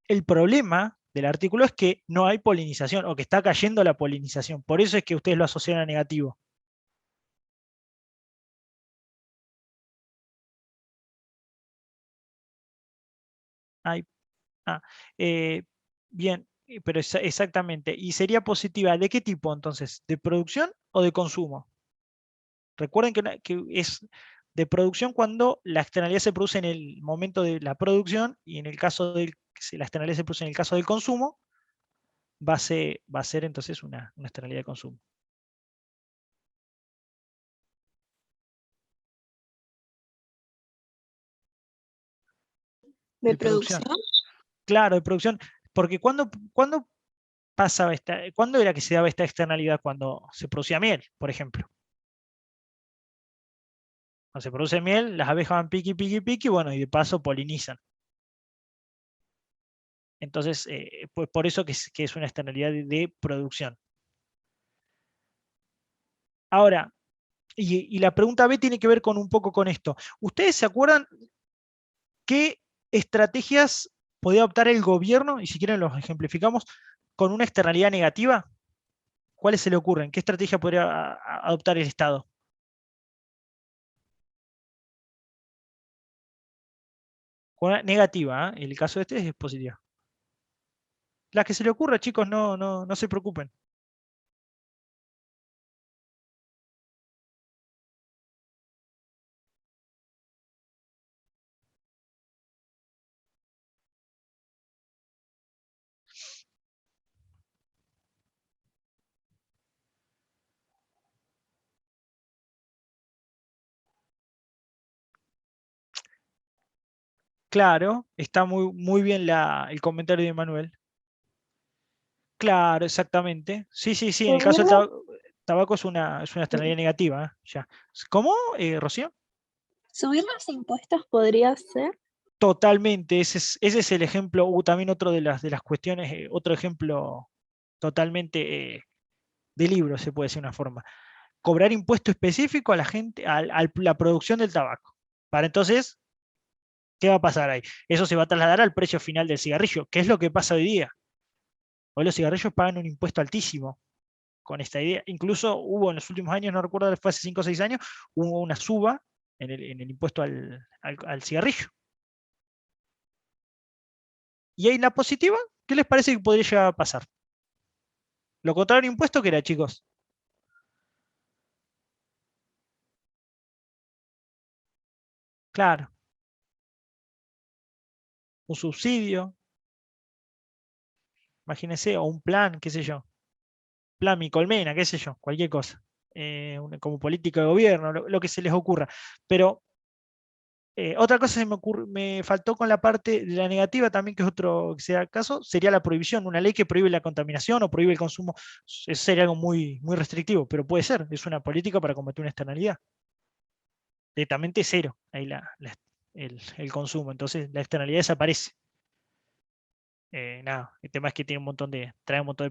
El problema del artículo es que no hay polinización, o que está cayendo la polinización. Por eso es que ustedes lo asocian a negativo. Hay, eh, bien, pero exactamente. ¿Y sería positiva de qué tipo entonces? ¿De producción o de consumo? Recuerden que es de producción cuando la externalidad se produce en el momento de la producción, y en el caso si la externalidad se produce en el caso del consumo, va a ser entonces una externalidad de consumo. ¿De producción? Claro, de producción. Porque ¿cuándo pasaba cuándo era que se daba esta externalidad? Cuando se producía miel, por ejemplo. Cuando se produce miel, las abejas van piqui, piqui, piqui, bueno, y de paso polinizan. Entonces, pues por eso que es una externalidad de producción. Ahora, y la pregunta B tiene que ver con un poco con esto. ¿Ustedes se acuerdan qué estrategias podía adoptar el gobierno, y si quieren los ejemplificamos, con una externalidad negativa? ¿Cuáles se le ocurren? ¿Qué estrategia podría adoptar el Estado? Con una negativa, ¿eh? El caso de este es positiva. Las que se le ocurra, chicos, no se preocupen. Claro, está muy bien el comentario de Manuel. Claro, exactamente. Sí, en el caso del tabaco es una externalidad negativa, ¿eh? Ya. ¿Cómo, Rocío? ¿Subir los impuestos podría ser? Totalmente, ese es el ejemplo, también otro de las cuestiones, otro ejemplo totalmente de libro, se puede decir de una forma. Cobrar impuesto específico a la gente, a la producción del tabaco. Para entonces ¿Qué va a pasar ahí? Eso se va a trasladar al precio final del cigarrillo, que es lo que pasa hoy día. Hoy los cigarrillos pagan un impuesto altísimo con esta idea. Incluso hubo en los últimos años, no recuerdo, fue hace 5 o 6 años, hubo una suba en el impuesto al cigarrillo. Y ahí la positiva, ¿qué les parece que podría llegar a pasar? Lo contrario a impuesto, ¿qué era, chicos? Claro. Un subsidio, imagínense, o un plan, qué sé yo. Plan Mi Colmena, qué sé yo, cualquier cosa. Como política de gobierno, lo que se les ocurra. Pero otra cosa que me faltó con la parte de la negativa también, que es otro que sea caso, sería la prohibición. Una ley que prohíbe la contaminación o prohíbe el consumo. Eso sería algo muy, muy restrictivo, pero puede ser. Es una política para combatir una externalidad. Directamente cero ahí el consumo. Entonces la externalidad desaparece. Nada, el tema es que trae un montón de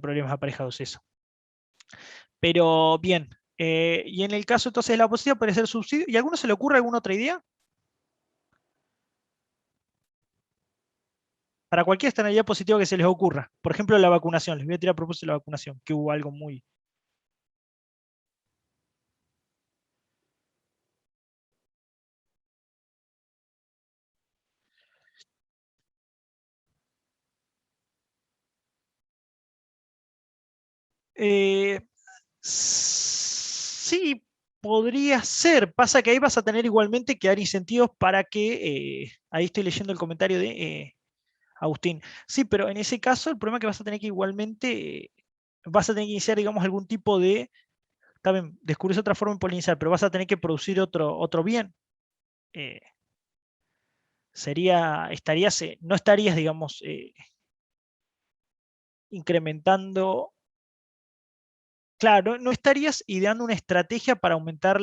problemas aparejados eso. Pero bien, y en el caso entonces de la oposición puede ser subsidio. ¿Y a alguno se le ocurre alguna otra idea? Para cualquier externalidad positiva que se les ocurra. Por ejemplo, la vacunación. Les voy a tirar a propósito de la vacunación, que hubo algo muy... Eh, sí, podría ser. Pasa que ahí vas a tener igualmente que dar incentivos para que... ahí estoy leyendo el comentario de Agustín. Sí, pero en ese caso el problema es que vas a tener que igualmente... vas a tener que iniciar, digamos, algún tipo de... También descubrís otra forma de polinizar, pero vas a tener que producir otro bien. No estarías, digamos, incrementando, claro, no estarías ideando una estrategia para aumentar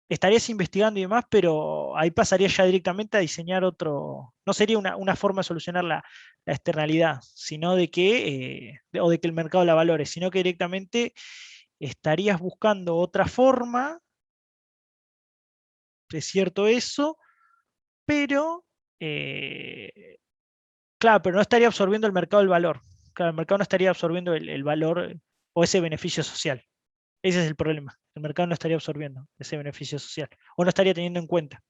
estarías investigando y demás, pero ahí pasaría ya directamente a diseñar no sería una forma de solucionar la externalidad, sino o de que el mercado la valore, sino que directamente estarías buscando otra forma, es cierto eso, pero claro, pero no estaría absorbiendo el mercado el valor. Claro, el mercado no estaría absorbiendo el valor o ese beneficio social. Ese es el problema. El mercado no estaría absorbiendo ese beneficio social o no estaría teniendo en cuenta.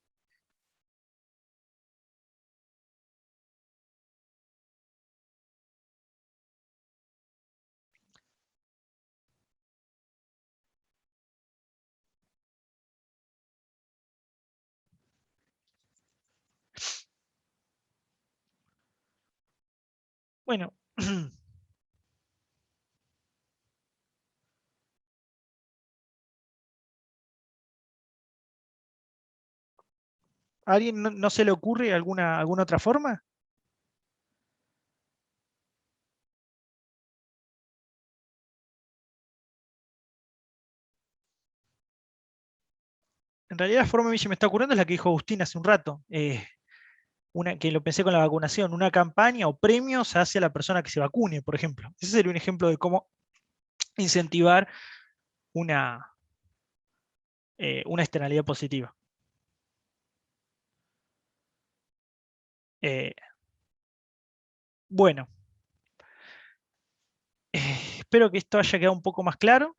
Bueno, ¿a alguien no se le ocurre alguna otra forma? En realidad la forma que a mí se me está ocurriendo es la que dijo Agustín hace un rato. Que lo pensé con la vacunación, una campaña o premios hacia la persona que se vacune, por ejemplo. Ese sería un ejemplo de cómo incentivar una externalidad positiva. Bueno, espero que esto haya quedado un poco más claro.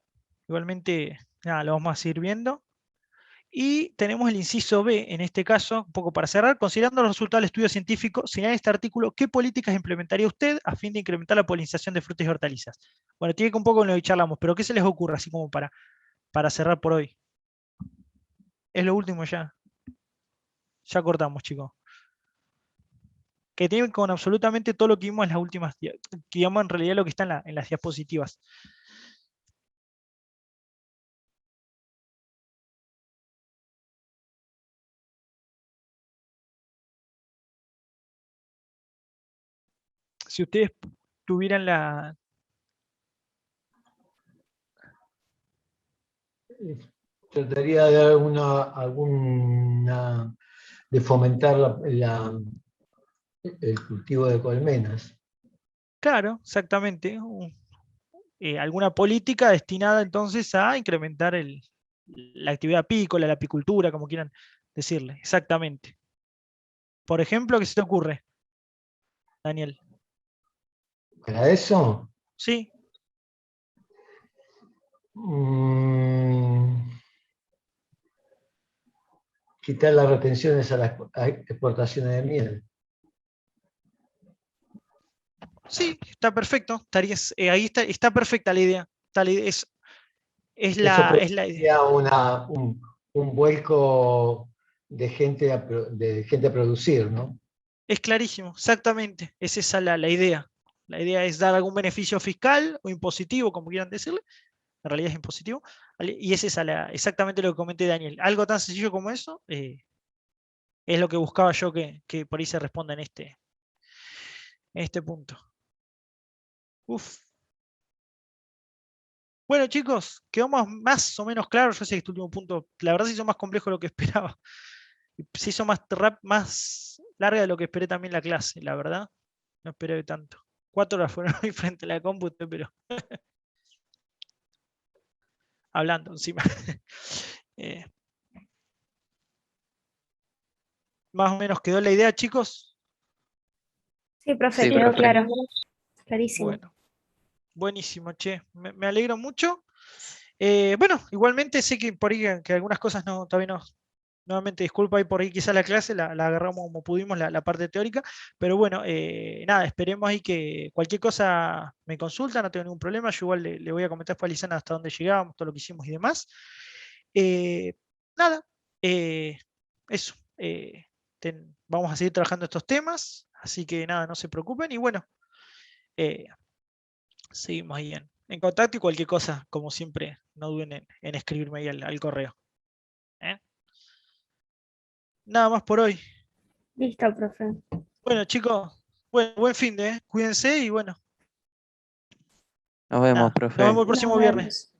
Igualmente, nada, lo vamos a seguir viendo. Y tenemos el inciso B, en este caso, un poco para cerrar, considerando los resultados del estudio científico, señala en este artículo qué políticas implementaría usted a fin de incrementar la polinización de frutas y hortalizas. Bueno, tiene que un poco con lo que charlamos, pero ¿qué se les ocurre así como para cerrar por hoy? Es lo último ya. Ya cortamos, chicos. Que tiene con absolutamente todo lo que vimos en las últimas, que digamos en realidad lo que está en las diapositivas. Si ustedes tuvieran Trataría de dar de fomentar el cultivo de colmenas. Claro, exactamente. Alguna política destinada entonces a incrementar la actividad apícola, la apicultura, como quieran decirle, exactamente. Por ejemplo, ¿qué se te ocurre, Daniel? Para eso, Sí, quitar las retenciones a las exportaciones de miel. sí, está perfecto. Ahí está perfecta la idea. Es Eso la idea. produciría un vuelco de gente de gente a producir, ¿no? Es clarísimo, exactamente. Es esa la idea. La idea es dar algún beneficio fiscal o impositivo, como quieran decirle. En realidad es impositivo. ¿Vale? Y es esa exactamente lo que comenté Daniel. Algo tan sencillo como eso es lo que buscaba yo que por ahí se responda en este punto. Uf. Bueno, chicos, quedó más o menos claro. Yo sé que este último punto, la verdad, se hizo más complejo de lo que esperaba. Se hizo más larga de lo que esperé también la clase, la verdad. No esperé tanto. 4 horas fueron ahí frente a la cómputo, pero hablando encima. Eh, más o menos quedó la idea, chicos. Sí, profe, Sí, quedó profe. claro. Clarísimo. Bueno, buenísimo, che. Me alegro mucho. Bueno, igualmente sé que por ahí que algunas cosas todavía no. Nuevamente, disculpa, y por ahí quizá la clase la agarramos como pudimos, la parte teórica, pero bueno, nada, esperemos ahí que cualquier cosa me consulta, no tengo ningún problema, yo igual le voy a comentar después a Lisana hasta dónde llegamos, todo lo que hicimos y demás. Eh, Nada, eso, vamos a seguir trabajando estos temas, así que nada, no se preocupen y bueno, eh, seguimos ahí en contacto y cualquier cosa, como siempre, no duden en escribirme ahí al correo. ¿Eh? Nada más por hoy. Listo, profe. Bueno, chicos, buen fin de, cuídense y bueno, Nos vemos, nada, nos profe. vemos el próximo viernes. Nos vemos.